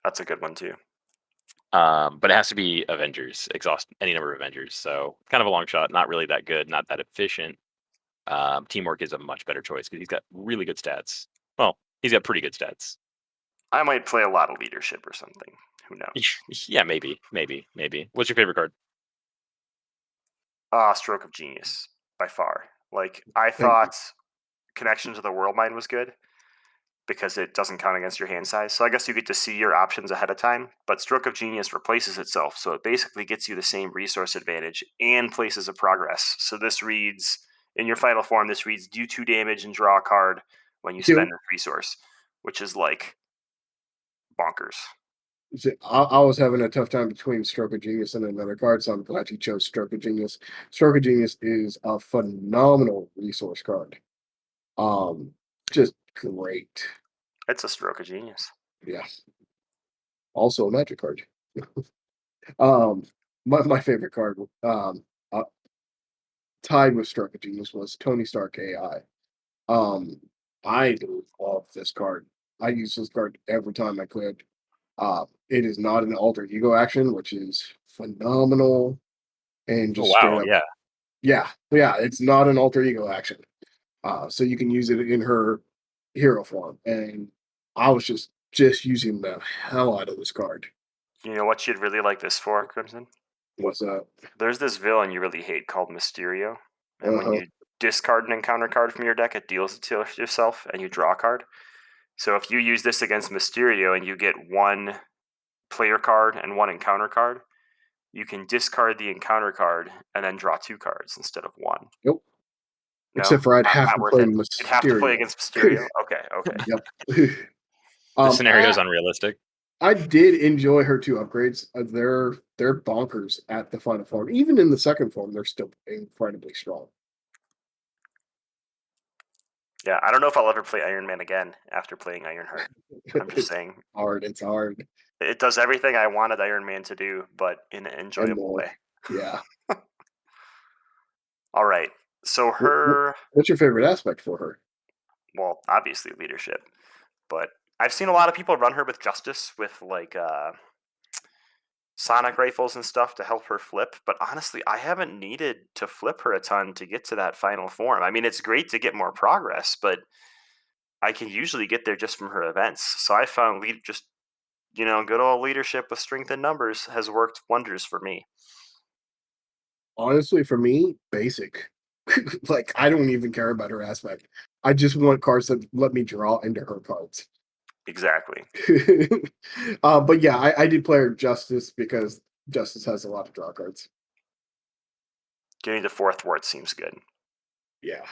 S1: That's a good one too.
S3: But it has to be Avengers, exhaust any number of Avengers. So kind of a long shot, not really that good, not that efficient. Teamwork is a much better choice because he's got really good stats. Well, he's got pretty good stats.
S1: I might play a lot of leadership or something. Who knows?
S3: Yeah, maybe. What's your favorite card?
S1: Stroke of Genius by far. Like I
S2: Thank you.
S1: thought Connection to the World Mind was good because it doesn't count against your hand size. So I guess you get to see your options ahead of time, but Stroke of Genius replaces itself. So it basically gets you the same resource advantage and places of progress. So this reads, in your final form, this reads do 2 damage and draw a card when you
S2: Yep.
S1: spend this resource, which is like bonkers.
S2: See, I was having a tough time between Stroke of Genius and another card, so I'm glad you chose Stroke of Genius. Stroke of Genius is a phenomenal resource card. Um, just great.
S1: It's a Stroke of Genius.
S2: Yeah. Also a magic card. Um, my favorite card, uh, tied with Stroke of Genius was Tony Stark AI. Um, I love this card. I use this card every time I could. It is not an alter ego action, which is phenomenal and
S3: Oh
S2: just straight
S3: wow,
S2: up.
S3: yeah.
S2: Yeah, it's not an alter ego action. So you can use it in her hero form, and I was just using the hell out of this card.
S1: You know what you'd really like this for, Crimson?
S2: What's that?
S1: There's this villain you really hate called Mysterio, and when
S2: Uh-huh.
S1: you discard an encounter card from your deck, it deals it to yourself, and you draw a card. So if you use this against Mysterio and you get one player card and one encounter card, you can discard the encounter card and then draw 2 cards instead of 1.
S2: Nope.
S1: No?
S2: Except for I'd have
S1: Not
S2: to
S1: worth
S2: play
S1: it. You'd have to play
S2: Mysterio.
S1: against Mysterio? Okay, okay.
S2: Yep.
S3: The scenario is
S2: I
S3: unrealistic.
S2: I did enjoy her 2 upgrades. They're bonkers at the final form. Even in the second form, they're still incredibly strong.
S1: Yeah, I don't know if I'll ever play Iron Man again after playing Ironheart. I'm just
S2: It's
S1: saying.
S2: hard. It's hard.
S1: It does everything I wanted Iron Man to do, but in an
S2: And
S1: enjoyable
S2: more.
S1: way.
S2: Yeah.
S1: All right. So
S2: Wh-
S1: her,
S2: What's your favorite aspect for her?
S1: well, obviously leadership, but I've seen a lot of people run her with Justice with like sonic rifles and stuff to help her flip, but honestly, I haven't needed to flip her a ton to get to that final form. I mean, it's great to get more progress, but I can usually get there just from her events. So I found just good old leadership with strength and numbers has worked wonders for me.
S2: Honestly, for me, basic. Like I don't even care about her aspect. I just want cards that let me draw into her cards.
S1: Exactly.
S2: But yeah, I did play her Justice because Justice has a lot of draw cards.
S1: Getting to fourth ward seems good.
S2: Yeah.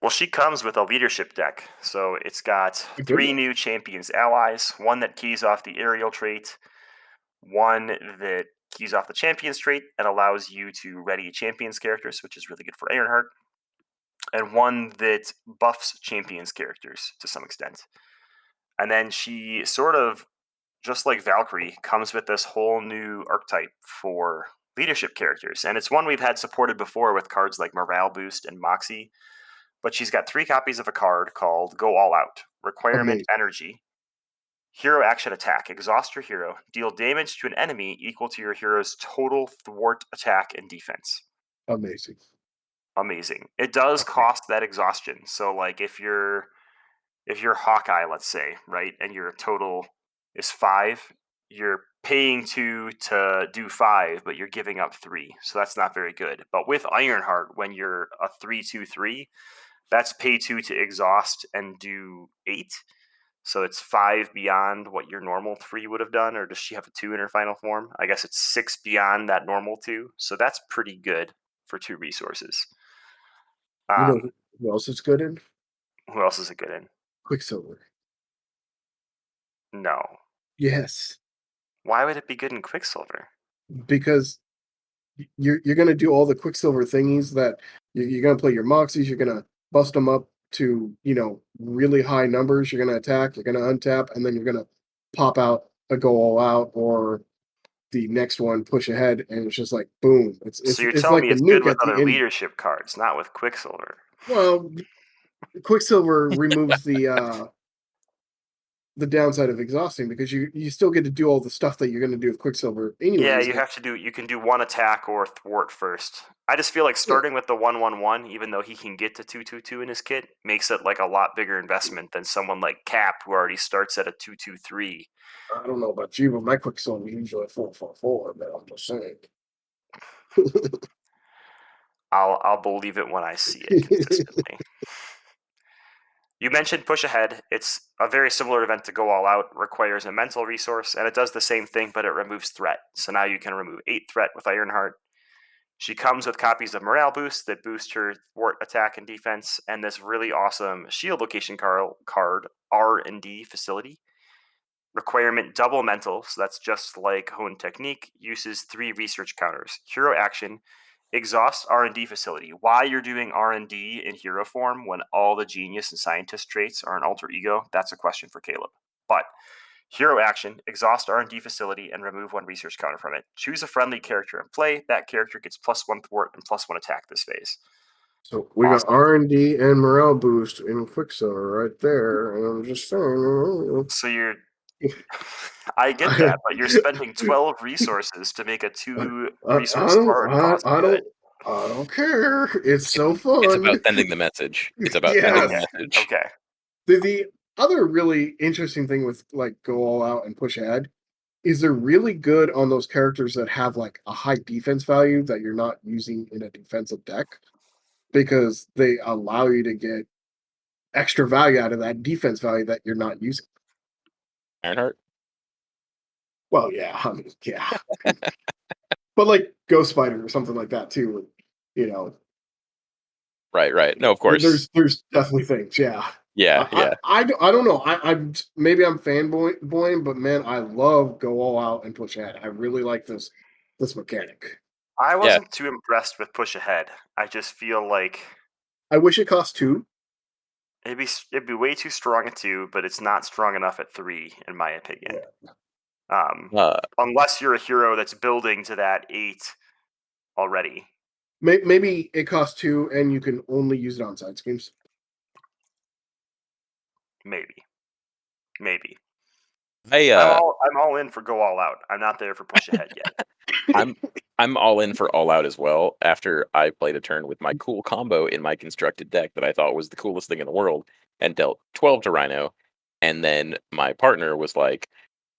S1: Well, she comes with a leadership deck, so it's got
S2: A good
S1: 3
S2: one.
S1: new champions allies, one that keys off the aerial trait, one that keys off the champions trait and allows you to ready champions characters, which is really good for Ironheart, and one that buffs champions characters to some extent. And then she sort of, just like Valkyrie, comes with this whole new archetype for leadership characters. And it's one we've had supported before with cards like Morale Boost and Moxie. But she's got 3 copies of a card called Go All Out. Requirement
S2: Amazing.
S1: Energy. Hero action attack. Exhaust your hero. Deal damage to an enemy equal to your hero's total thwart attack and defense.
S2: Amazing.
S1: Amazing. It does
S2: Okay.
S1: cost that exhaustion. So like if you're Hawkeye, let's say, right, and your total is 5, you're paying 2 to do 5, but you're giving up 3. So that's not very good. But with Ironheart, when you're a 3-2-3, That's pay 2 to exhaust and do 8. So it's 5 beyond what your normal 3 would have done, or does she have a 2 in her final form? I guess it's 6 beyond that normal 2. So that's pretty good for 2 resources.
S2: You know
S1: Um,
S2: who else is good in?
S1: who else is it good in?
S2: Quicksilver.
S1: No.
S2: Yes,
S1: Why would it be good in Quicksilver?
S2: because you're gonna do all the Quicksilver thingies that you're gonna play your Moxies. You're gonna bust them up to really high numbers. You're gonna attack. You're gonna untap, and then you're gonna pop out a go all out or the next one push ahead, and it's just like boom. It's
S1: So
S2: it's
S1: you're
S2: it's
S1: telling
S2: like
S1: me
S2: the
S1: it's good
S2: nuke
S1: with
S2: at the
S1: other
S2: end.
S1: leadership cards, not with Quicksilver.
S2: Well, Quicksilver removes the downside of exhausting because you still get to do all the stuff that you're going to do with Quicksilver
S1: Yeah,
S2: anyways.
S1: you can do one attack or thwart first. I just feel like
S2: Yeah,
S1: starting with the 1/1/1, even though he can get to 2/2/2 in his kit, makes it like a lot bigger investment than someone like Cap who already starts at a 2/2/3.
S2: I don't know about you, but my Quicksilver is usually 4/4/4. But I'm just saying.
S1: I'll believe it when I see it consistently. You mentioned push ahead. It's a very similar event to go all out, requires a mental resource, and it does the same thing, but it removes threat. So now you can remove 8 threat with Ironheart. She comes with copies of morale boost that boost her thwart attack and defense, and this really awesome shield location card R&D facility. Requirement double mental, so that's just like Hone Technique, uses 3 research counters. Hero action, exhaust R&D facility. Why you're doing R&D in hero form when all the genius and scientist traits are an alter ego, that's a question for Caleb. But hero action, exhaust R&D facility and remove 1 research counter from it. Choose a friendly character and play. That character gets +1 thwart and +1 attack this phase.
S2: So we got
S1: Awesome.
S2: R&D and morale boost in Quicksilver right there, and I'm just saying.
S1: So you're I get that, but you're spending 12 resources to make a 2 resource card cost good.
S2: I don't care. It's
S3: It's,
S2: so
S3: it's about
S2: fun.
S3: sending the message. It's about sending the
S1: Okay.
S2: Yes.
S3: message.
S1: Okay.
S2: The other really interesting thing with like go all out and push ahead is they're really good on those characters that have like a high defense value that you're not using in a defensive deck because they allow you to get extra value out of that defense value that you're not using.
S3: Ironheart.
S2: Well, yeah, I mean, yeah, but like Ghost Spider or something like that too. You know,
S3: Right, right. No, of course.
S2: there's definitely things. Yeah,
S3: Yeah, yeah.
S2: I don't know. I'm maybe I'm fanboying, but man, I love go all out and push ahead. I really like this mechanic.
S1: I
S3: Yeah.
S1: wasn't too impressed with push ahead. I just feel like
S2: I wish it cost 2.
S1: it'd be way too strong at 2, but it's not strong enough at 3, in my opinion.
S2: Yeah.
S1: Um,
S3: Uh,
S1: unless you're a hero that's building to that 8 already,
S2: Maybe it costs 2 and you can only use it on side schemes.
S1: maybe, maybe.
S3: I
S1: I'm all in for go all out. I'm not there for push ahead yet.
S3: I'm I'm all in for all out as well. After I played a turn with my cool combo in my constructed deck that I thought was the coolest thing in the world, and dealt 12 to Rhino, and then my partner was like,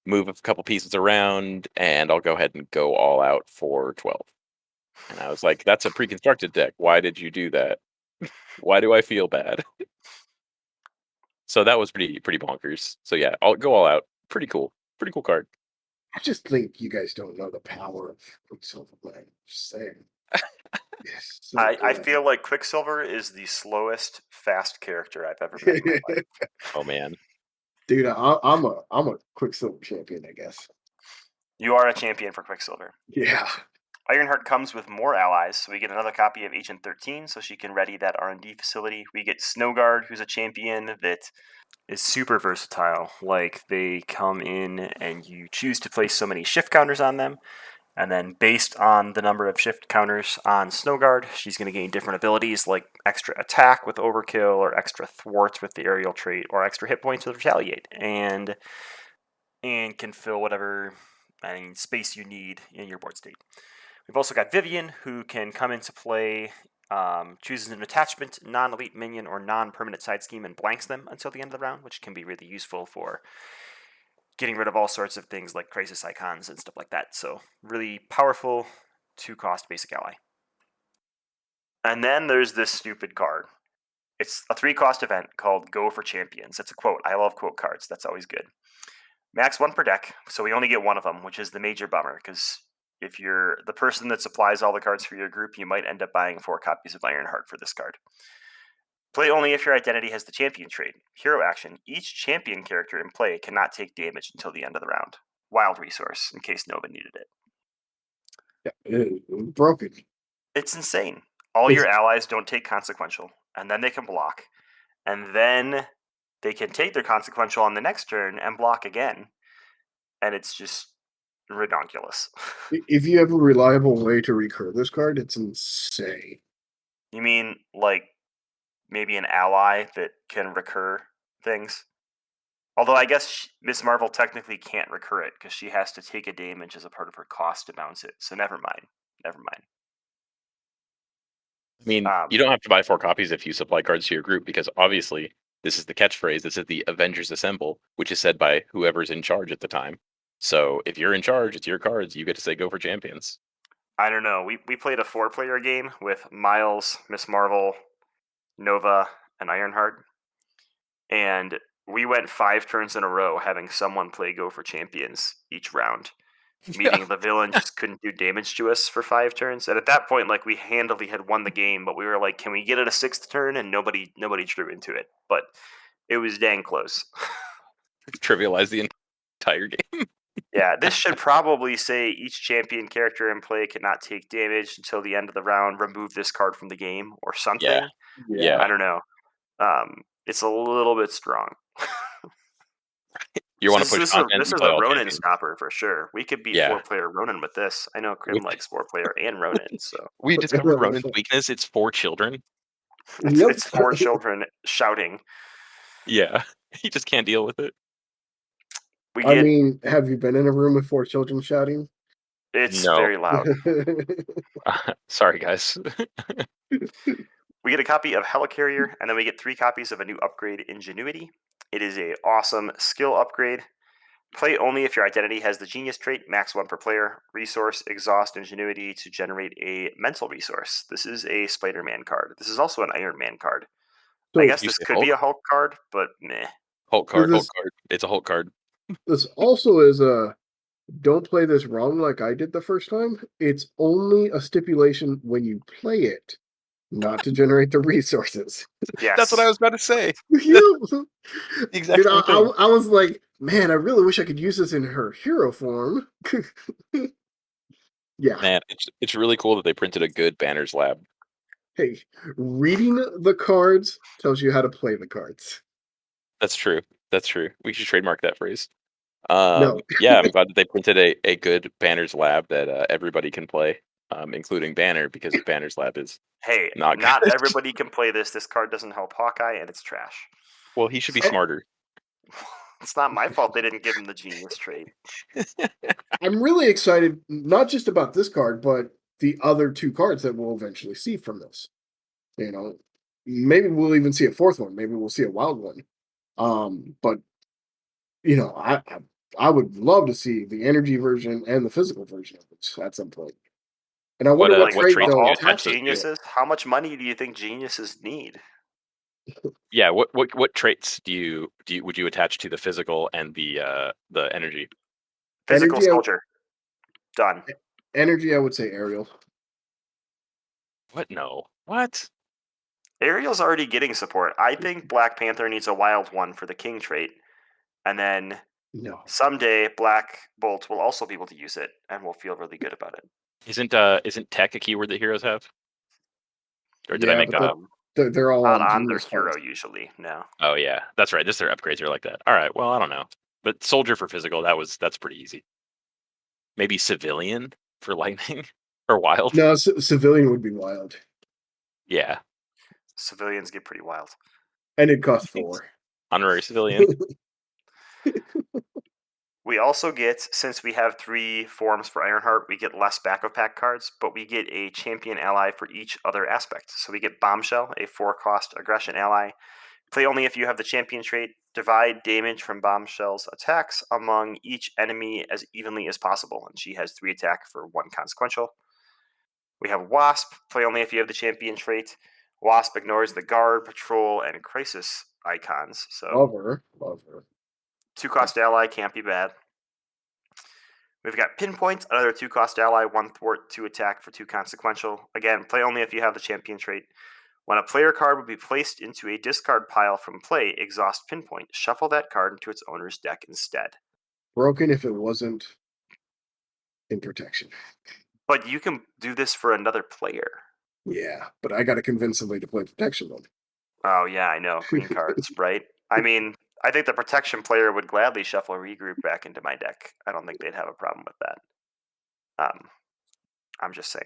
S3: "Move a couple pieces around, and I'll go ahead and go all out for 12." And I was like, "That's a pre-constructed deck. Why did you do that? Why do I feel bad?" So that was pretty bonkers. So yeah, I'll go all out. Pretty cool card.
S2: I just think you guys don't know the power of Quicksilver Man. Just saying. It's so
S1: I
S2: good.
S1: feel like Quicksilver is the slowest fast character I've ever met in my life.
S3: Oh man,
S2: Dude, I'm a Quicksilver champion, I guess.
S1: You are a champion for Quicksilver.
S2: Yeah.
S1: Ironheart comes with more allies, so we get another copy of Agent 13, so she can ready that R&D facility. We get Snowguard, who's a champion that is super versatile. Like, they come in and you choose to place so many shift counters on them, and then based on the number of shift counters on Snowguard, she's going to gain different abilities like extra attack with Overkill, or extra thwart with the aerial trait, or extra hit points with Retaliate, and can fill whatever space you need in your board state. We've also got Vivian, who can come into play, chooses an attachment, non-elite minion, or non-permanent side scheme, and blanks them until the end of the round, which can be really useful for getting rid of all sorts of things like crisis icons and stuff like that. So really powerful 2-cost basic ally. And then there's this stupid card. It's a 3-cost event called Go for Champions. That's a quote. I love quote cards. That's always good. Max 1 per deck, so we only get one of them, which is the major bummer, because if you're the person that supplies all the cards for your group, you might end up buying 4 copies of Ironheart for this card. Play only if your identity has the champion trait. Hero action. Each champion character in play cannot take damage until the end of the round. Wild resource, in case Nova needed it.
S2: Broken.
S1: It's insane. All
S2: It's
S1: your allies don't take consequential, and then they can block. And then they can take their consequential on the next turn and block again. And it's just redonkulous.
S2: if you have a reliable way to recur this card, it's insane.
S1: You mean like maybe an ally that can recur things? Although I guess Miss Marvel technically can't recur it because she has to take a damage as a part of her cost to bounce it. So never mind. Never mind.
S3: I mean, you don't have to buy 4 copies if you supply cards to your group, because obviously this is the catchphrase. This is the Avengers Assemble, which is said by whoever's in charge at the time. So if you're in charge, it's your cards. You get to say go for champions.
S1: I don't know. We played a 4-player game with Miles, Miss Marvel, Nova, and Ironheart. And we went 5 turns in a row having someone play Go for Champions each round, meaning the villain just couldn't do damage to us for 5 turns. And at that point, like, we handily had won the game, but we were like, can we get it a 6th turn? And nobody drew into it. But it was dang close.
S3: Trivialize the entire game.
S1: Yeah, this should probably say each champion character in play cannot take damage until the end of the round. Remove this card from the game or something.
S3: Yeah.
S1: I don't know. It's a little bit strong.
S3: You want to push content
S1: This
S3: and
S1: is
S3: play
S1: a
S3: all
S1: Ronin
S3: champions.
S1: stopper for sure. We could beat
S3: Yeah.
S1: 4-player Ronin with this. I know Krim likes 4-player and Ronin, so
S3: We discovered Ronin's weakness. It's 4 children.
S1: it's 4 children shouting.
S3: Yeah, he just can't deal with it.
S2: I mean, have you been in a room with 4 children shouting?
S1: It's
S3: No.
S1: very loud.
S3: Sorry, guys.
S1: We get a copy of Helicarrier, and then we get 3 copies of a new upgrade, Ingenuity. It is a awesome skill upgrade. Play only if your identity has the genius trait, max 1 per player. Resource, exhaust Ingenuity to generate a mental resource. This is a Spider-Man card. This is also an Iron Man card.
S2: So,
S1: I guess
S3: you
S1: this
S3: say
S1: could be
S3: Hulk?
S1: a Hulk card, but meh.
S3: Hulk card.
S2: this,
S3: It's a Hulk card.
S2: this also is a don't play this wrong like I did the first time. It's only a stipulation when you play it, not to generate the resources.
S1: Yes.
S3: That's what I was about to say.
S2: You
S3: Exact
S2: know,
S3: same thing.
S2: I was like, man, I really wish I could use this in her hero form. Yeah.
S3: Man, it's really cool that they printed a good Banners Lab.
S2: Hey, reading the cards tells you how to play the cards.
S3: That's true. That's true. We should trademark that phrase.
S2: No.
S3: Yeah, I'm glad that they printed a good Banners Lab that everybody can play, including Banner, because Banners Lab is
S1: Hey,
S3: not
S1: not
S3: good.
S1: everybody can play this. This card doesn't help Hawkeye, and it's trash.
S3: Well, he should be
S1: So-
S3: smarter.
S1: It's not my fault they didn't give him the genius trait.
S2: I'm really excited, not just about this card, but the other 2 cards that we'll eventually see from this. You know, maybe we'll even see a 4th one. Maybe we'll see a wild one. But you know, I would love to see the energy version and the physical version of it at some point. And I wonder what
S3: what
S2: trait
S3: traits do
S2: they'll
S3: you
S1: All
S3: attach
S1: the
S2: attach
S3: those
S2: it
S3: to?
S2: to.
S1: geniuses. How much money do you think geniuses need?
S3: Yeah, what traits would you attach to the physical and the energy?
S1: Physical
S2: Energy,
S1: soldier. Done.
S2: energy, I would say Ariel.
S3: What? No. What?
S1: Ariel's already getting support. I think Black Panther needs a wild one for the king trait. And then
S2: No.
S1: someday Black Bolt will also be able to use it, and we'll feel really good about it.
S3: Isn't tech a keyword that heroes have? Or did I
S2: Yeah,
S3: make
S2: but
S3: that up?
S2: they're all
S1: Not
S2: on
S1: on their
S2: genius
S1: hero
S2: cards.
S1: usually. No.
S3: Oh yeah, that's right. Their upgrades are like that. All right. Well, I don't know, but soldier for physical, that's pretty easy. Maybe civilian for lightning or wild.
S2: No, civilian would be wild,
S3: Yeah,
S1: Civilians get pretty wild.
S2: and it costs 4.
S3: honorary civilian.
S1: We also get, since we have 3 forms for Ironheart, we get less back of pack cards, but we get a champion ally for each other aspect. So we get Bombshell, a 4-cost aggression ally. Play only if you have the champion trait. Divide damage from Bombshell's attacks among each enemy as evenly as possible. And she has 3 attack for 1 consequential. We have Wasp. Play only if you have the champion trait. Wasp ignores the guard, patrol, and crisis icons. So
S2: Love her. Love her.
S1: 2-cost ally can't be bad. We've got Pinpoint, another 2-cost ally, 1 thwart, 2 attack for 2 consequential. Again, play only if you have the champion trait. When a player card would be placed into a discard pile from play, exhaust Pinpoint. Shuffle that card into its owner's deck instead.
S2: Broken if it wasn't in protection.
S1: But you can do this for another player.
S2: Yeah, but I got to convince somebody to play protection on.
S1: Oh, yeah, I know. Green cards, right? I mean, I think the protection player would gladly shuffle Regroup back into my deck. I don't think they'd have a problem with that. I'm just saying.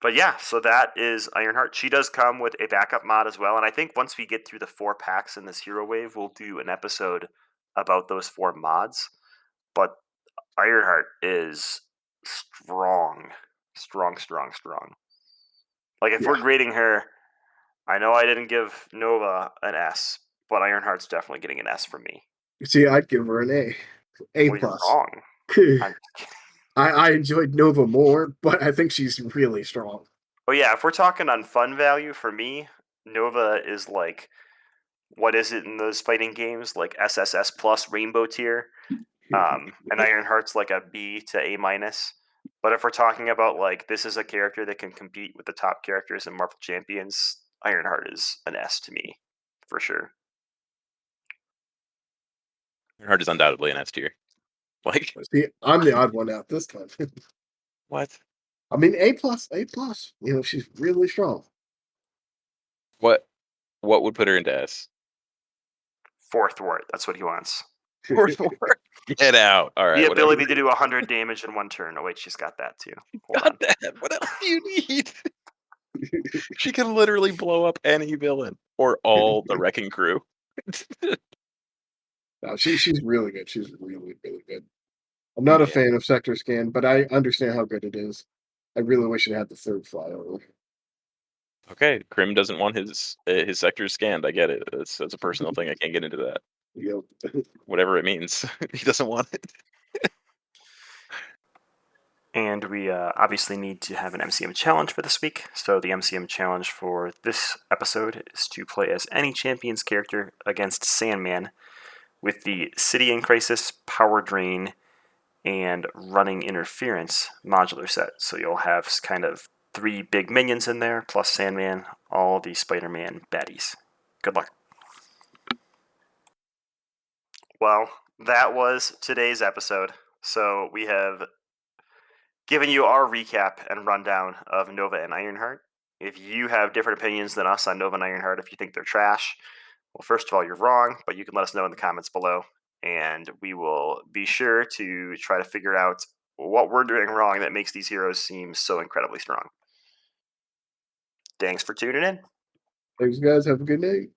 S1: But yeah, so that is Ironheart. She does come with a backup mod as well. And I think once we get through the 4 packs in this hero wave, we'll do an episode about those 4 mods. But Ironheart is strong. Strong. Like, if we're grading her, I know I didn't give Nova an S, but Ironheart's definitely getting an S from me.
S2: See, I'd give her an A. A
S1: Well, you're
S2: plus.
S1: wrong. I'm just kidding.
S2: I enjoyed Nova more, but I think she's really strong.
S1: Oh, yeah, if we're talking on fun value, for me, Nova is like, what is it in those fighting games? Like SSS plus rainbow tier. And Ironheart's like a B to A minus. But if we're talking about like this is a character that can compete with the top characters in Marvel Champions, Ironheart is an S to me, for sure.
S3: Ironheart is undoubtedly an S tier. Like,
S2: See, I'm the odd one out this time.
S3: what?
S2: I mean, A plus, A plus. You know, she's really strong.
S3: What would put her into S?
S1: 4th thwart. That's what he wants.
S3: Fourth war. Get out. All right.
S1: The
S3: whatever.
S1: ability to do 100 damage in 1 turn. Oh wait, she's got that too. Hold on.
S3: God damn. What else do you need? She can literally blow up any villain or all the wrecking crew.
S2: No, she's really good. She's really good. I'm not a fan of Sector Scan, but I understand how good it is. I really wish it had the 3rd flyover.
S3: Okay, Krim doesn't want his sectors scanned. I get it. That's a personal thing. I can't get into that.
S2: Yep.
S3: Whatever it means, he doesn't want it.
S1: And we obviously need to have an MCM challenge for this week. So the MCM challenge for this episode is to play as any champion's character against Sandman with the City in Crisis, Power Drain, and Running Interference modular set. So you'll have kind of 3 big minions in there, plus Sandman, all the Spider-Man baddies. Good luck. Well, that was today's episode. So we have given you our recap and rundown of Nova and Ironheart. If you have different opinions than us on Nova and Ironheart, if you think they're trash, well, first of all, you're wrong, but you can let us know in the comments below, and we will be sure to try to figure out what we're doing wrong that makes these heroes seem so incredibly strong. Thanks for tuning in.
S2: Thanks, guys. Have a good night.